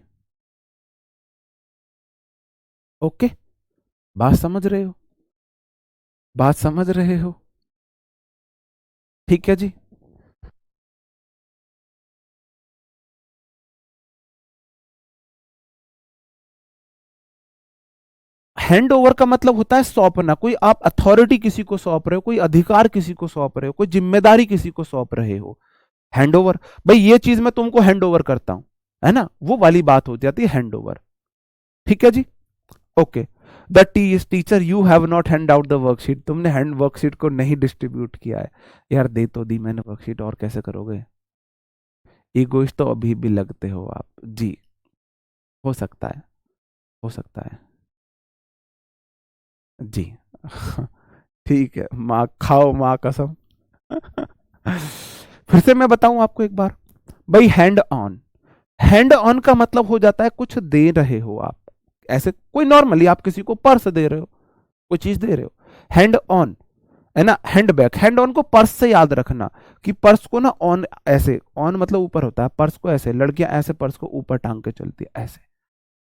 Speaker 1: ओके। बात समझ रहे हो, बात समझ रहे हो। ठीक है जी। हैंड ओवर का मतलब होता है सौंपना, कोई आप अथॉरिटी किसी को सौंप रहे हो, कोई अधिकार किसी को सौंप रहे हो, कोई जिम्मेदारी किसी को सौंप रहे हो। हैंड ओवर, भाई ये चीज मैं तुमको हैंड ओवर करता हूं, है ना, वो वाली बात हो जाती है हैंड ओवर। ठीक है जी। Okay. The teacher you have not hand out the worksheet, तुमने हैंड वर्कशीट को नहीं डिस्ट्रीब्यूट किया है। यार दे तो दी मैंने वर्कशीट, और कैसे करोगे। ईगोइस्ट तो अभी भी लगते हो आप जी। हो सकता है, हो सकता है। जी। ठीक है, माँ खाओ माँ कसम। फिर से मैं बताऊं आपको एक बार, भाई हैंड ऑन, हैंड ऑन का मतलब हो जाता है कुछ दे रहे हो आप, ऐसे कोई नॉर्मली आप किसी को पर्स दे रहे हो, कोई चीज दे रहे हो। हैंड ऑन है ना, हैंड बैक। हैंड ऑन को पर्स से याद रखना, कि पर्स को ना ऑन, ऐसे ऑन मतलब ऊपर होता है, पर्स को ऐसे, लड़कियां ऐसे पर्स को ऊपर टांग के चलती है ऐसे,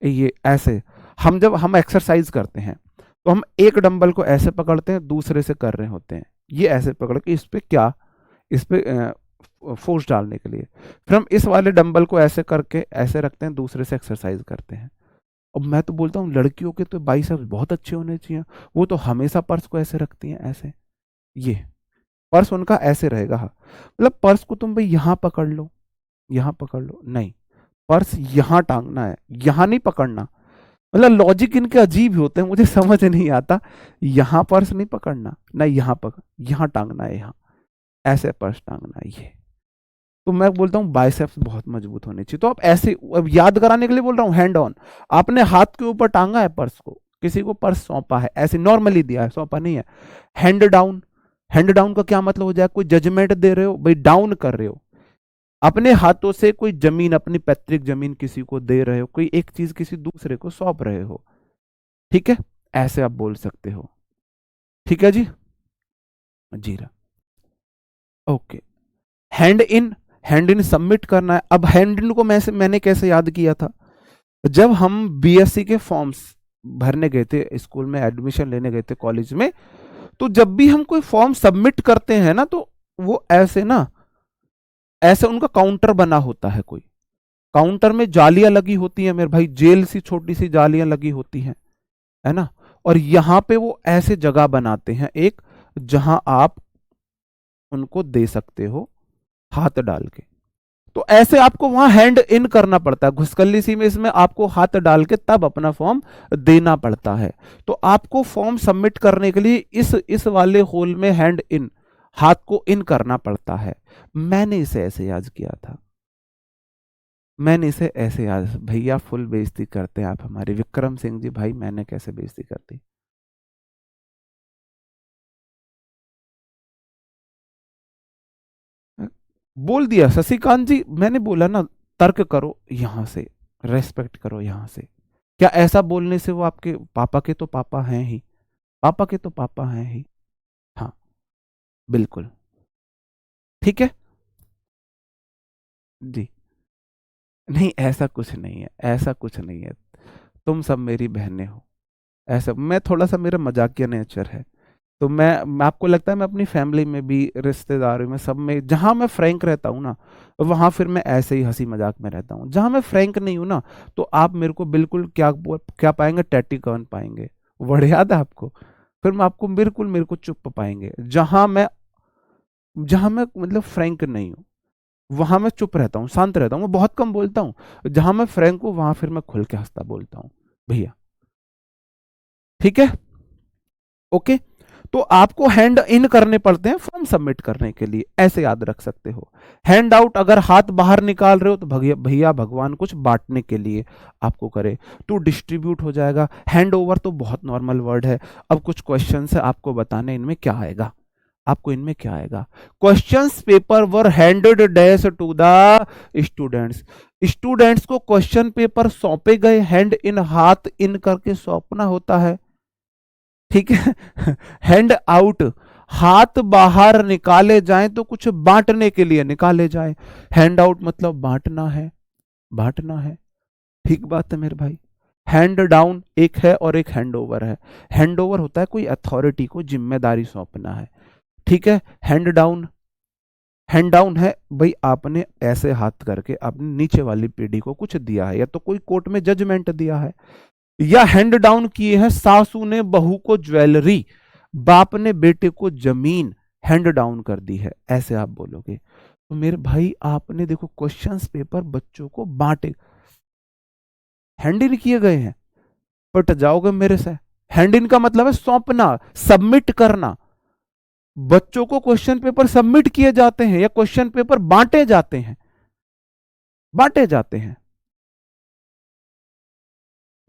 Speaker 1: ये ऐसे। हम जब हम एक्सरसाइज करते हैं तो हम एक डंबल को ऐसे पकड़ते हैं, दूसरे से कर रहे होते हैं, ये ऐसे पकड़ के इस पे क्या, इस पे फोर्स डालने के लिए, फिर हम इस वाले डंबल को ऐसे करके ऐसे रखते हैं, दूसरे से एक्सरसाइज करते हैं। अब मैं तो बोलता हूँ लड़कियों के तो बाइसेप्स बहुत अच्छे होने चाहिए, वो तो हमेशा पर्स को ऐसे रखती हैं ऐसे, ये पर्स उनका ऐसे रहेगा। हाँ मतलब पर्स को तुम भाई यहाँ पकड़ लो, यहाँ पकड़ लो, नहीं, पर्स यहाँ टांगना है, यहाँ नहीं पकड़ना। मतलब लॉजिक इनके अजीब होते हैं, मुझे समझ नहीं आता। यहाँ पर्स नहीं पकड़ना, ना यहाँ पकड़, यहाँ टांगना है, यहाँ ऐसे पर्स टांगना है ये। तो मैं बोलता हूँ बाइसेप्स बहुत मजबूत होने चाहिए। तो आप ऐसे, अब याद कराने के लिए बोल रहा हूँ, हैंड ऑन। आपने हाथ के ऊपर टांगा है पर्स को, किसी को पर्स सौंपा है, ऐसे नॉर्मली दिया है, सौंपा नहीं है। हैंड डाउन, हैंड डाउन का क्या मतलब हो जाए, कोई जजमेंट दे रहे हो भाई, डाउन कर रहे हो, अपने हाथों से कोई जमीन, अपनी पैतृक जमीन किसी को दे रहे हो, कोई एक चीज किसी दूसरे को सौंप रहे हो, ठीक है, ऐसे आप बोल सकते हो। ठीक है जी, जीरा, okay. Hand in, hand in submit करना है। अब हैंड इन को मैंने कैसे याद किया था, जब हम बीएससी के फॉर्म्स भरने गए थे, स्कूल में एडमिशन लेने गए थे कॉलेज में, तो जब भी हम कोई फॉर्म सबमिट करते हैं ना, तो वो ऐसे ना, ऐसे उनका काउंटर बना होता है, कोई काउंटर में जालियां लगी होती हैं मेरे भाई, जेल सी छोटी सी जालियां लगी होती हैं, है ना। और यहां पे वो ऐसे जगह बनाते हैं एक, जहां आप उनको दे सकते हो हाथ डाल के। तो ऐसे आपको वहां हैंड इन करना पड़ता है, घुसकल्ली सी में इसमें आपको हाथ डाल के तब अपना फॉर्म देना पड़ता है। तो आपको फॉर्म सबमिट करने के लिए इस वाले होल में हैंड इन, हाथ को इन करना पड़ता है। मैंने इसे ऐसे याद किया था, मैंने इसे ऐसे याद, भैया फुल बेइज्जती करते हैं आप हमारी, विक्रम सिंह जी भाई, मैंने कैसे बेइज्जती करती। बोल दिया शशिकांत जी, मैंने बोला ना, तर्क करो यहां से, रेस्पेक्ट करो यहां से। क्या ऐसा बोलने से वो आपके पापा के तो पापा हैं ही, पापा के तो पापा हैं ही। हाँ, बिल्कुल, ठीक है जी। नहीं, ऐसा कुछ नहीं है, ऐसा कुछ नहीं है, तुम सब मेरी बहनें हो। ऐसा, मैं थोड़ा सा, मेरा मजाकिया नेचर है। तो मैं आपको लगता है मैं अपनी फैमिली में भी, रिश्तेदारों में, सब में, जहां मैं फ्रैंक रहता हूँ ना, वहां फिर मैं ऐसे ही हंसी मजाक में रहता हूँ। जहां मैं फ्रैंक नहीं हूं ना, तो आप मेरे को बिल्कुल क्या पाएंगे, टैटी कौन पाएंगे, वर्ड याद है आपको। फिर मैं आपको बिल्कुल, मेरे को चुप पाएंगे। जहां मैं मतलब फ्रैंक नहीं हूँ, वहां मैं चुप रहता हूँ, शांत रहता हूँ, मैं बहुत कम बोलता हूँ। जहां मैं फ्रैंक हूँ, वहां फिर मैं खुल के हंसता बोलता हूँ भैया, ठीक है, ओके। तो आपको हैंड इन करने पड़ते हैं फॉर्म सबमिट करने के लिए, ऐसे याद रख सकते हो। हैंड आउट, अगर हाथ बाहर निकाल रहे हो तो भैया भैया भगवान कुछ बांटने के लिए आपको करे, तो डिस्ट्रीब्यूट हो जाएगा। हैंड ओवर तो बहुत नॉर्मल वर्ड है। अब कुछ क्वेश्चन है आपको बताने, इनमें क्या आएगा, आपको इनमें क्या आएगा। Questions paper were handed dash to the students, students को क्वेश्चन पेपर सौंपे गए, हैंड इन, हाथ इन करके सौंपना होता है, ठीक है। हैंड आउट, हाथ बाहर निकाले जाएं तो कुछ बांटने के लिए निकाले जाएं, हैंड आउट मतलब बांटना है, बांटना है, ठीक बात है मेरे भाई। हैंड डाउन एक है और एक हैंड ओवर है। हैंड ओवर होता है कोई अथॉरिटी को जिम्मेदारी सौंपना है, ठीक है। हैंड डाउन, हैंड डाउन है भाई, आपने ऐसे हाथ करके अपनी नीचे वाली पीढ़ी को कुछ दिया है, या तो कोई कोर्ट में जजमेंट दिया है, या हैंड डाउन किए हैं, सासू ने बहू को ज्वेलरी, बाप ने बेटे को जमीन, हैंड डाउन कर दी है, ऐसे आप बोलोगे। तो मेरे भाई आपने देखो क्वेश्चंस पेपर बच्चों को बांटे, हैंड इन किए गए हैं, पट जाओगे मेरे से। हैंड इन का मतलब है सौंपना, सबमिट करना। बच्चों को क्वेश्चन पेपर सबमिट किए जाते हैं, या क्वेश्चन पेपर बांटे जाते हैं, बांटे जाते हैं,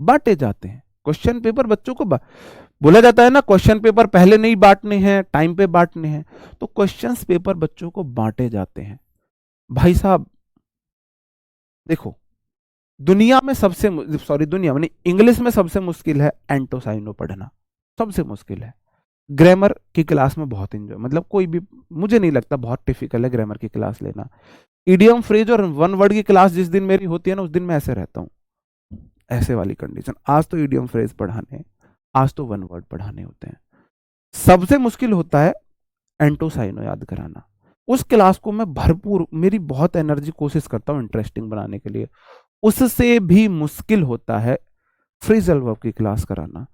Speaker 1: बांटे जाते हैं क्वेश्चन पेपर बच्चों को बोला जाता है ना, क्वेश्चन पेपर पहले नहीं बांटने हैं, टाइम पे बांटने हैं। तो क्वेश्चंस पेपर बच्चों को बांटे जाते हैं। भाई साहब देखो, दुनिया में सबसे, सॉरी दुनिया में, इंग्लिश में सबसे मुश्किल है एंटोसाइनो पढ़ना, सबसे मुश्किल है। ग्रामर की क्लास में बहुत इंजॉय, मतलब कोई भी, मुझे नहीं लगता बहुत टिफिकल है ग्रामर की क्लास लेना। इडियम फ्रेज और वन वर्ड की क्लास जिस दिन मेरी होती है ना, उस दिन मैं ऐसे रहता हूँ, ऐसे वाली कंडीशन। आज तो इडियम फ्रेज पढ़ाने हैं, आज तो वन वर्ड पढ़ाने होते हैं। सबसे मुश्किल होता है एंटोसाइनो याद कराना। उस क्लास को मैं भरपूर, मेरी बहुत एनर्जी कोशिश करता हूँ इंटरेस्टिंग बनाने के लिए। उससे भी मुश्किल होता है फ्रेजल वर्ब की क्लास कराना।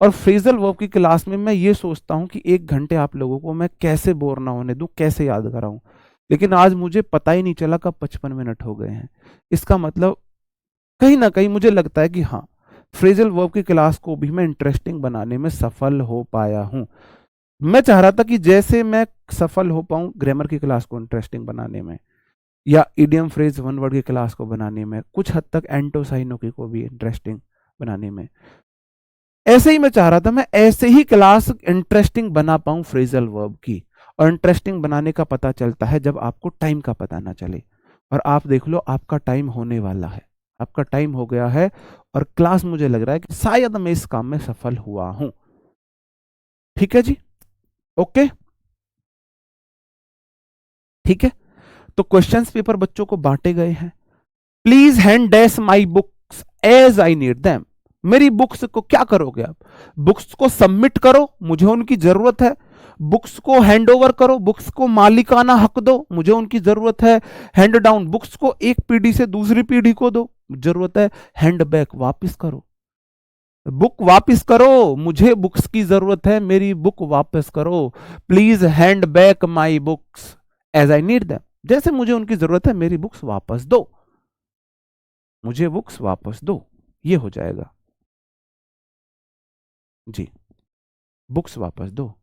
Speaker 1: और फ्रेजल वर्ब की क्लास में मैं ये सोचता हूँ कि 1 घंटे आप लोगों को मैं कैसे बोर ना होने दूं, कैसे याद कराऊं। लेकिन आज मुझे पता ही नहीं चला कब 55 मिनट हो गए हैं। इसका मतलब कहीं ना कहीं मुझे लगता है कि हाँ, फ्रेजल वर्ब की क्लास को भी मैं इंटरेस्टिंग बनाने में सफल हो पाया हूं। मैं चाह रहा था कि जैसे मैं सफल हो पाऊं ग्रामर की क्लास को इंटरेस्टिंग बनाने में, या इडियम फ्रेज वन वर्ड की क्लास को बनाने में, कुछ हद तक एंटोसाइनोकी को भी इंटरेस्टिंग बनाने में, ऐसे ही मैं चाह रहा था मैं ऐसे ही क्लास इंटरेस्टिंग बना पाऊं फ्रेजल वर्ब की। और इंटरेस्टिंग बनाने का पता चलता है जब आपको टाइम का पता ना चले। और आप देख लो आपका टाइम होने वाला है, आपका टाइम हो गया है, और क्लास मुझे लग रहा है कि शायद मैं इस काम में सफल हुआ हूं। ठीक है जी, ओके, ठीक है। तो क्वेश्चंस पेपर बच्चों को बांटे गए हैं। Please hand dash my books as I need them. मेरी बुक्स को क्या करोगे आप? बुक्स को सबमिट करो, मुझे उनकी जरूरत है। बुक्स को हैंड ओवर करो, बुक्स को मालिकाना हक दो, मुझे उनकी जरूरत है। हैंड डाउन, बुक्स को एक पीढ़ी से दूसरी पीढ़ी को दो, जरूरत है। हैंड बैक, वापिस करो, बुक वापिस करो, मुझे बुक्स की जरूरत है, मेरी बुक वापस करो। Please hand back my books as I need them. जैसे मुझे उनकी जरूरत है, मेरी बुक्स वापस दो, मुझे बुक्स वापस दो, ये हो जाएगा जी, बुक्स वापस दो।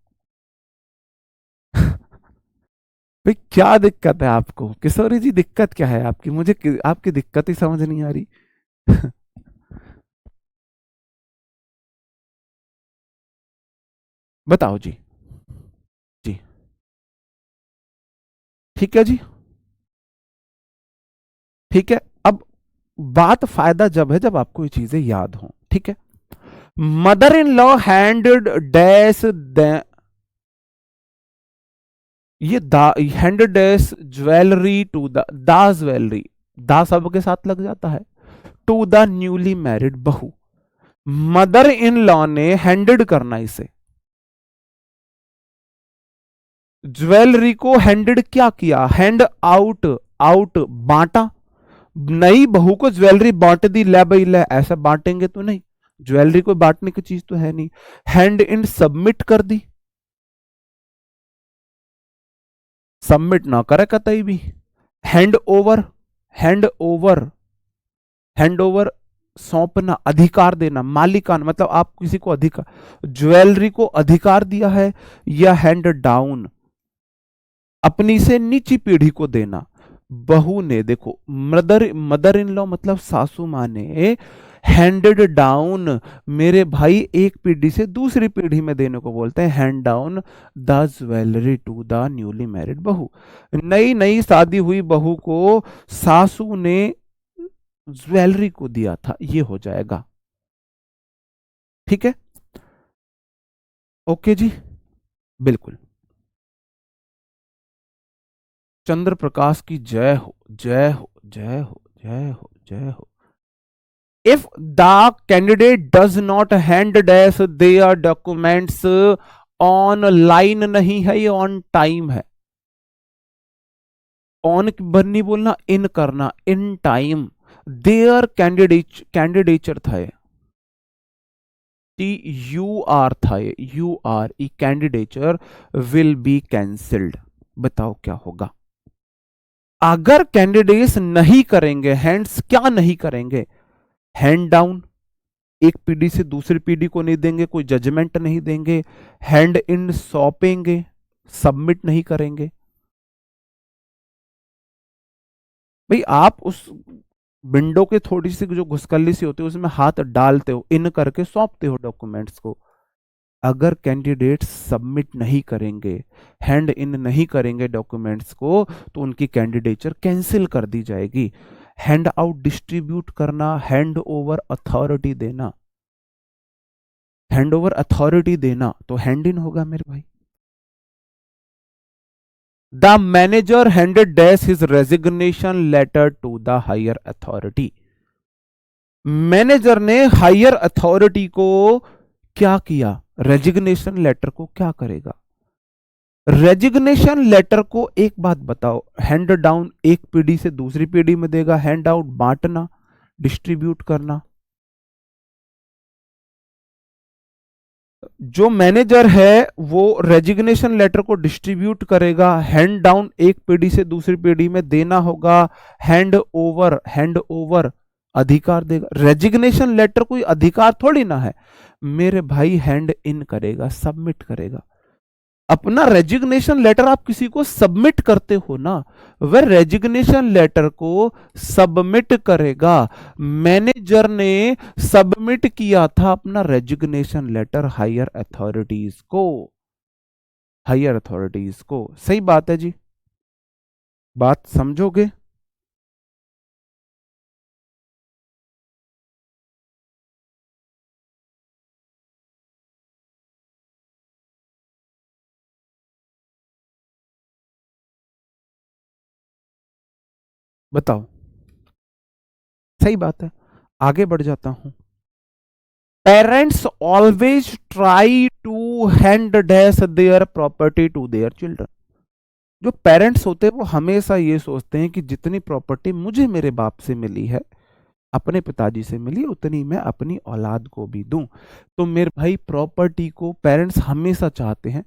Speaker 1: भाई क्या दिक्कत है आपको किशोरी जी? दिक्कत क्या है आपकी? मुझे आपकी दिक्कत ही समझ नहीं आ रही। बताओ जी। जी, ठीक है जी, ठीक है। अब बात फायदा जब है जब आपको ये चीजें याद हो, ठीक है। Mother in law handed dash ये handed dash jewellery to the jewellery, दा सबके साथ लग जाता है, टू द न्यूली मैरिड बहू। मदर इन लॉ ने हैंडेड करना इसे, ज्वेलरी को हैंडेड क्या किया? हैंड आउट, आउट बांटा। नई बहू को ज्वेलरी बांट दी, ले भाई ले, ऐसा बांटेंगे तो नहीं, ज्वेलरी को बांटने की चीज तो है नहीं। हैंड इन सबमिट कर दी, सबमिट ना करे कतई भी। Hand over, hand over, hand over सौंपना, अधिकार देना, मालिकान मतलब आप किसी को अधिकार, ज्वेलरी को अधिकार दिया है। या हैंड डाउन, अपनी से नीची पीढ़ी को देना। बहू ने, देखो मदर मदर इन लॉ मतलब सासू मां ने हैंडेड डाउन, मेरे भाई एक पीढ़ी से दूसरी पीढ़ी में देने को बोलते हैं, hand down the jewellery to the newly married बहू। नई नई शादी हुई बहू को सासू ने ज्वेलरी को दिया था, ये हो जाएगा। ठीक है, ओके जी, बिल्कुल। चंद्र प्रकाश की जय हो, जय हो, जय हो, जय हो, जय हो। If the candidate does not hand dash there documents on line नहीं है, ये ऑन टाइम है। ऑन नहीं बोलना, इन करना, इन टाइम। देयर कैंडिडेचर था, यू आर था, you R E candidature will be cancelled. बताओ क्या होगा अगर कैंडिडेट्स नहीं करेंगे? हैंड्स क्या नहीं करेंगे? हैंड डाउन, एक पीढ़ी से दूसरी पीढ़ी को नहीं देंगे, कोई जजमेंट नहीं देंगे। हैंड इन सौंपेंगे, सबमिट नहीं करेंगे। भाई आप उस विंडो के थोड़ी सी जो घुसकली सी होती है उसमें हाथ डालते हो, इन करके सौंपते हो डॉक्यूमेंट्स को। अगर कैंडिडेट सबमिट नहीं करेंगे, हैंड इन नहीं करेंगे डॉक्यूमेंट्स को, तो उनकी कैंडिडेचर कैंसिल कर दी जाएगी। हैंड आउट डिस्ट्रीब्यूट करना, हैंड ओवर अथॉरिटी देना, हैंड ओवर अथॉरिटी देना तो हैंड इन होगा मेरे भाई। The manager handed dash his resignation letter to the higher authority. Manager ने हायर अथॉरिटी को क्या किया? रेजिग्नेशन लेटर को क्या करेगा? रेजिग्नेशन लेटर को एक बात बताओ, हैंड डाउन एक पीढ़ी से दूसरी पीढ़ी में देगा, हैंड आउट बांटना, डिस्ट्रीब्यूट करना। जो मैनेजर है वो रेजिग्नेशन लेटर को डिस्ट्रीब्यूट करेगा, हैंड डाउन एक पीढ़ी से दूसरी पीढ़ी में देना होगा, हैंड ओवर, हैंड ओवर अधिकार देगा। रेजिग्नेशन लेटर कोई अधिकार थोड़ी ना है मेरे भाई, हैंड इन करेगा, सबमिट करेगा। अपना रेजिग्नेशन लेटर आप किसी को सबमिट करते हो ना, वह रेजिग्नेशन लेटर को सबमिट करेगा। मैनेजर ने सबमिट किया था अपना रेजिग्नेशन लेटर हायर अथॉरिटीज को, हायर अथॉरिटीज को। सही बात है जी, बात समझोगे? बताओ। सही बात है। आगे बढ़ जाता हूं। Parents always try to hand dash their property to their children. जो पेरेंट्स होते हैं वो हमेशा ये सोचते हैं कि जितनी प्रॉपर्टी मुझे मेरे बाप से मिली है, अपने पिताजी से मिली, उतनी मैं अपनी औलाद को भी दूं। तो मेरे भाई प्रॉपर्टी को पेरेंट्स हमेशा चाहते हैं,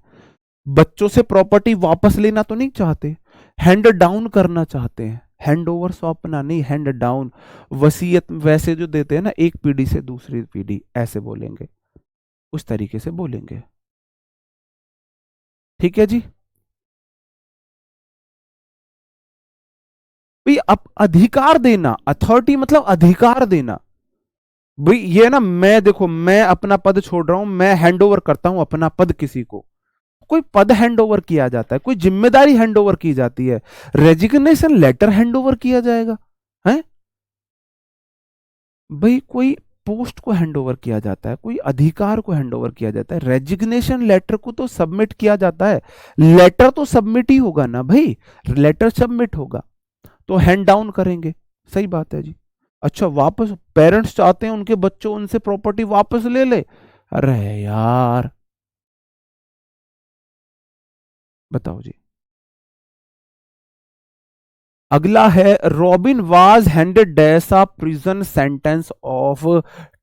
Speaker 1: बच्चों से प्रॉपर्टी वापस लेना तो नहीं चाहते, हैंड डाउन करना चाहते हैं। हैंड ओवर सौंपना नहीं, हैंड डाउन। वसीयत वैसे जो देते हैं ना, एक पीढ़ी से दूसरी पीढ़ी, ऐसे बोलेंगे, उस तरीके से बोलेंगे। ठीक है जी। भाई अब अधिकार देना, अथॉरिटी मतलब अधिकार देना। भाई ये ना, मैं देखो, मैं अपना पद छोड़ रहा हूं, मैं हैंड ओवर करता हूं अपना पद किसी को। कोई पद हैंड ओवर किया जाता है, कोई जिम्मेदारी हैंड ओवर की जाती है, रेजिग्नेशन लेटर हैंड ओवर किया जाएगा है? भाई कोई पोस्ट को हैंड ओवर किया जाता है, कोई अधिकार को हैंड ओवर किया जाता है, रेजिग्नेशन लेटर को तो सबमिट किया जाता है। लेटर तो सबमिट ही होगा ना भाई, लेटर सबमिट होगा तो हैंड डाउन करेंगे। सही बात है जी। अच्छा, वापस पेरेंट्स चाहते हैं उनके बच्चों उनसे प्रॉपर्टी वापस ले ले। अरे यार, बताओ जी। अगला है, robin was handed dash a prison sentence of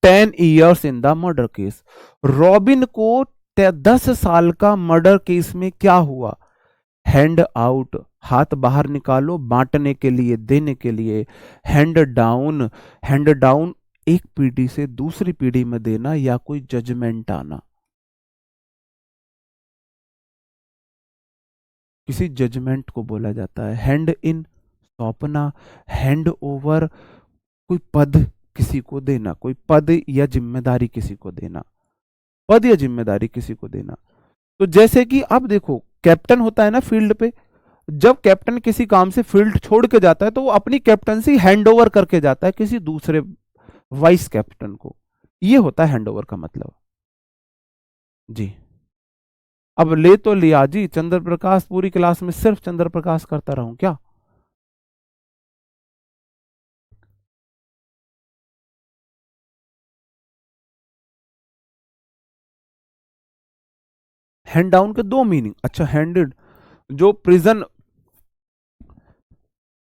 Speaker 1: 10 years in the murder case. Robin को 10 साल का मर्डर केस में क्या हुआ? हैंड आउट, हाथ बाहर निकालो, बांटने के लिए, देने के लिए। हैंड डाउन, हैंड डाउन एक पीढ़ी से दूसरी पीढ़ी में देना या कोई जजमेंट आना, किसी जजमेंट को बोला जाता है। हैंड इन, सौंपना। हैंड ओवर, कोई पद किसी को देना, कोई पद या जिम्मेदारी किसी को देना, पद या जिम्मेदारी किसी को देना। तो जैसे कि अब देखो, कैप्टन होता है ना फील्ड पे, जब कैप्टन किसी काम से फील्ड छोड़ के जाता है तो वो अपनी कैप्टनसी हैंड ओवर करके जाता है किसी दूसरे वाइस कैप्टन को। ये होता है हैंड ओवर का मतलब जी। अब ले तो लिया जी, चंद्र प्रकाश पूरी क्लास में सिर्फ चंद्र प्रकाश करता रहूं क्या? हैंड डाउन के दो मीनिंग। अच्छा, हैंडेड, जो प्रिजन,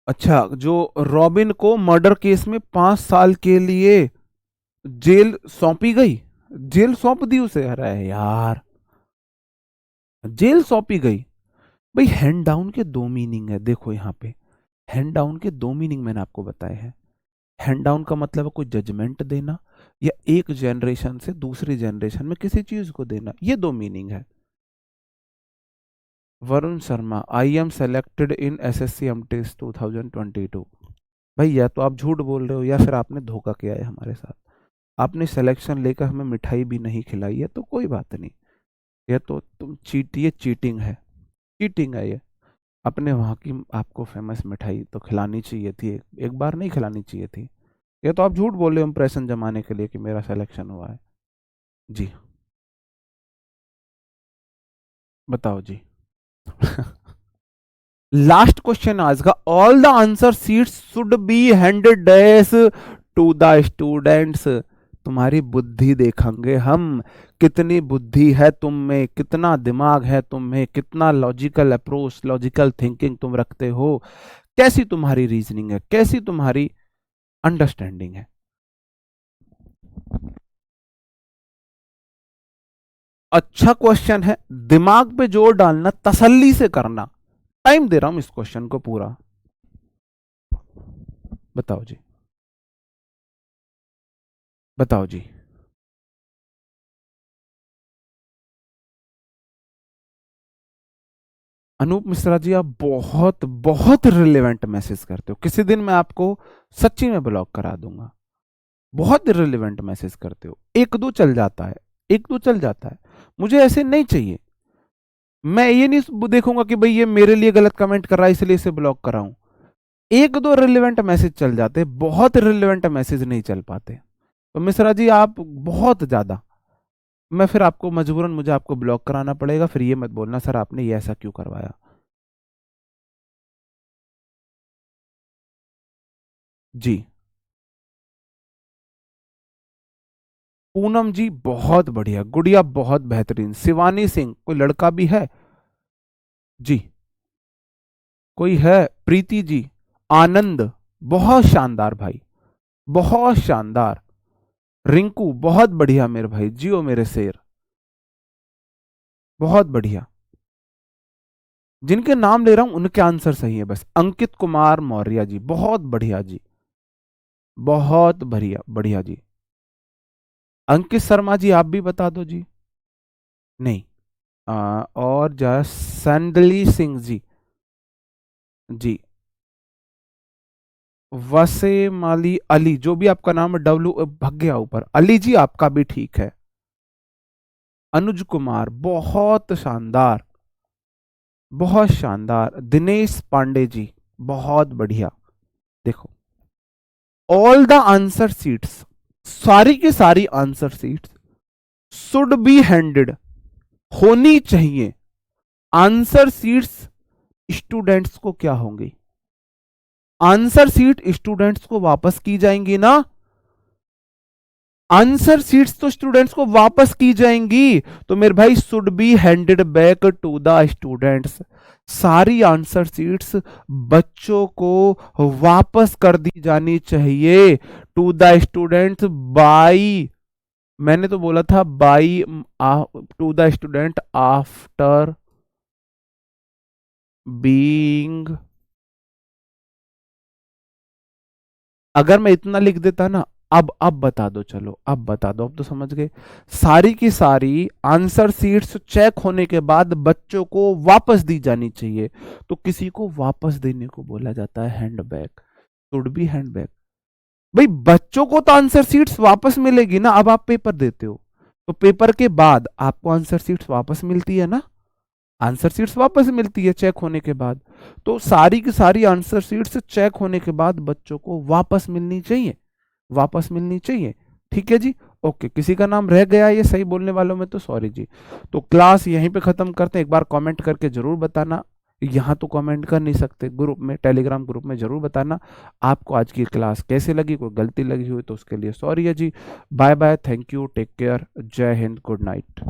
Speaker 1: अच्छा, जो रॉबिन को मर्डर केस में 5 साल के लिए जेल सौंपी गई, जेल सौंप दी उसे। अरे यार, जेल सौंपी गई। भाई हैंड डाउन के दो मीनिंग है, देखो यहां पे हैंड डाउन के दो मीनिंग मैंने आपको बताए हैं। हैंड डाउन का मतलब है कोई जजमेंट देना या एक जनरेशन से दूसरी जनरेशन में किसी चीज को देना, ये दो मीनिंग है। Varun Sharma, I am selected in SSC MTS 2022। भाई या तो आप झूठ बोल रहे हो या फिर आपने धोखा किया है हमारे साथ। आपने सिलेक्शन लेकर हमें मिठाई भी नहीं खिलाई है तो कोई बात नहीं, ये तो तुम चीट, ये चीटिंग है, चीटिंग है ये। अपने वहाँ की आपको फेमस मिठाई तो खिलानी चाहिए थी, एक बार नहीं खिलानी चाहिए थी। ये तो आप झूठ बोल रहे हो इंप्रेशन जमाने के लिए कि मेरा सिलेक्शन हुआ है। जी, बताओ जी। लास्ट क्वेश्चन आज का, all the answer sheets should be handed dash to the students. तुम्हारी बुद्धि देखेंगे हम, कितनी बुद्धि है तुम में, कितना दिमाग है तुम में, कितना लॉजिकल अप्रोच, लॉजिकल थिंकिंग तुम रखते हो, कैसी तुम्हारी रीजनिंग है, कैसी तुम्हारी अंडरस्टैंडिंग है। अच्छा क्वेश्चन है, दिमाग पे जोर डालना, तसल्ली से करना। टाइम दे रहा हूं इस क्वेश्चन को पूरा। बताओ जी। बताओ जी। अनूप मिश्रा जी, आप बहुत बहुत रिलेवेंट मैसेज करते हो। किसी दिन मैं आपको सच्ची में ब्लॉक करा दूंगा। बहुत रिलेवेंट मैसेज करते हो। एक दो चल जाता है, एक दो चल जाता है, मुझे ऐसे नहीं चाहिए। मैं ये नहीं देखूंगा कि भाई ये मेरे लिए गलत कमेंट कर रहा है इसलिए इसे ब्लॉक कराऊं। एक दो रिलेवेंट मैसेज चल जाते, बहुत रिलेवेंट मैसेज नहीं चल पाते। तो मिश्रा जी आप बहुत ज्यादा, मैं फिर आपको मजबूरन मुझे आपको ब्लॉक कराना पड़ेगा। फिर ये मत बोलना सर आपने ये ऐसा क्यों करवाया। जी। पूनम जी बहुत बढ़िया, गुड़िया बहुत बेहतरीन, शिवानी सिंह कोई लड़का भी है जी, कोई है, प्रीति जी, आनंद बहुत शानदार भाई, बहुत शानदार, रिंकू बहुत बढ़िया मेरे भाई, जियो मेरे शेर, बहुत बढ़िया। जिनके नाम ले रहा हूं उनके आंसर सही है बस। अंकित कुमार मौर्य जी बहुत बढ़िया जी, बहुत बढ़िया बढ़िया जी। अंकित शर्मा जी आप भी बता दो जी। नहीं। और संदली सिंह जी, जी। वसे माली अली, जो भी आपका नाम है, डब्लू भग गया ऊपर, अली जी आपका भी ठीक है। अनुज कुमार बहुत शानदार, बहुत शानदार। दिनेश पांडे जी बहुत बढ़िया। देखो, ऑल द आंसर सीट्स, सारी की सारी answer seats should be handed, होनी चाहिए। आंसर सीट्स स्टूडेंट्स को क्या होंगी? आंसर सीट स्टूडेंट्स को वापस की जाएंगी ना। आंसर सीट्स तो स्टूडेंट्स को वापस की जाएंगी। तो मेरे भाई should be handed back to the students, सारी आंसर सीट्स बच्चों को वापस कर दी जानी चाहिए टू द स्टूडेंट्स बाई, मैंने तो बोला था by, to the student after being. अगर मैं इतना लिख देता ना, अब बता दो, चलो अब बता दो, अब तो समझ गए। सारी की सारी आंसर सीट्स चेक होने के बाद बच्चों को वापस दी जानी चाहिए। तो किसी को वापस देने को बोला जाता है हैंडबैक, शुड बी हैंडबैक। भाई बच्चों को तो आंसर सीट्स वापस मिलेगी ना। अब आप पेपर देते हो तो पेपर के बाद आपको आंसर सीट्स वापस मिलती है ना, आंसर सीट्स वापस मिलती है चेक होने के बाद। तो सारी की सारी आंसर सीट्स चेक होने के बाद बच्चों को वापस मिलनी चाहिए, वापस मिलनी चाहिए। ठीक है जी। ओके, किसी का नाम रह गया ये सही बोलने वालों में तो सॉरी जी। तो क्लास यहीं पे खत्म करते हैं। एक बार कमेंट करके जरूर बताना, यहाँ तो कमेंट कर नहीं सकते, ग्रुप में, टेलीग्राम ग्रुप में जरूर बताना आपको आज की क्लास कैसे लगी। कोई गलती लगी हुई तो उसके लिए सॉरी है जी। Bye bye, thank you, take care, जय हिंद, गुड नाइट।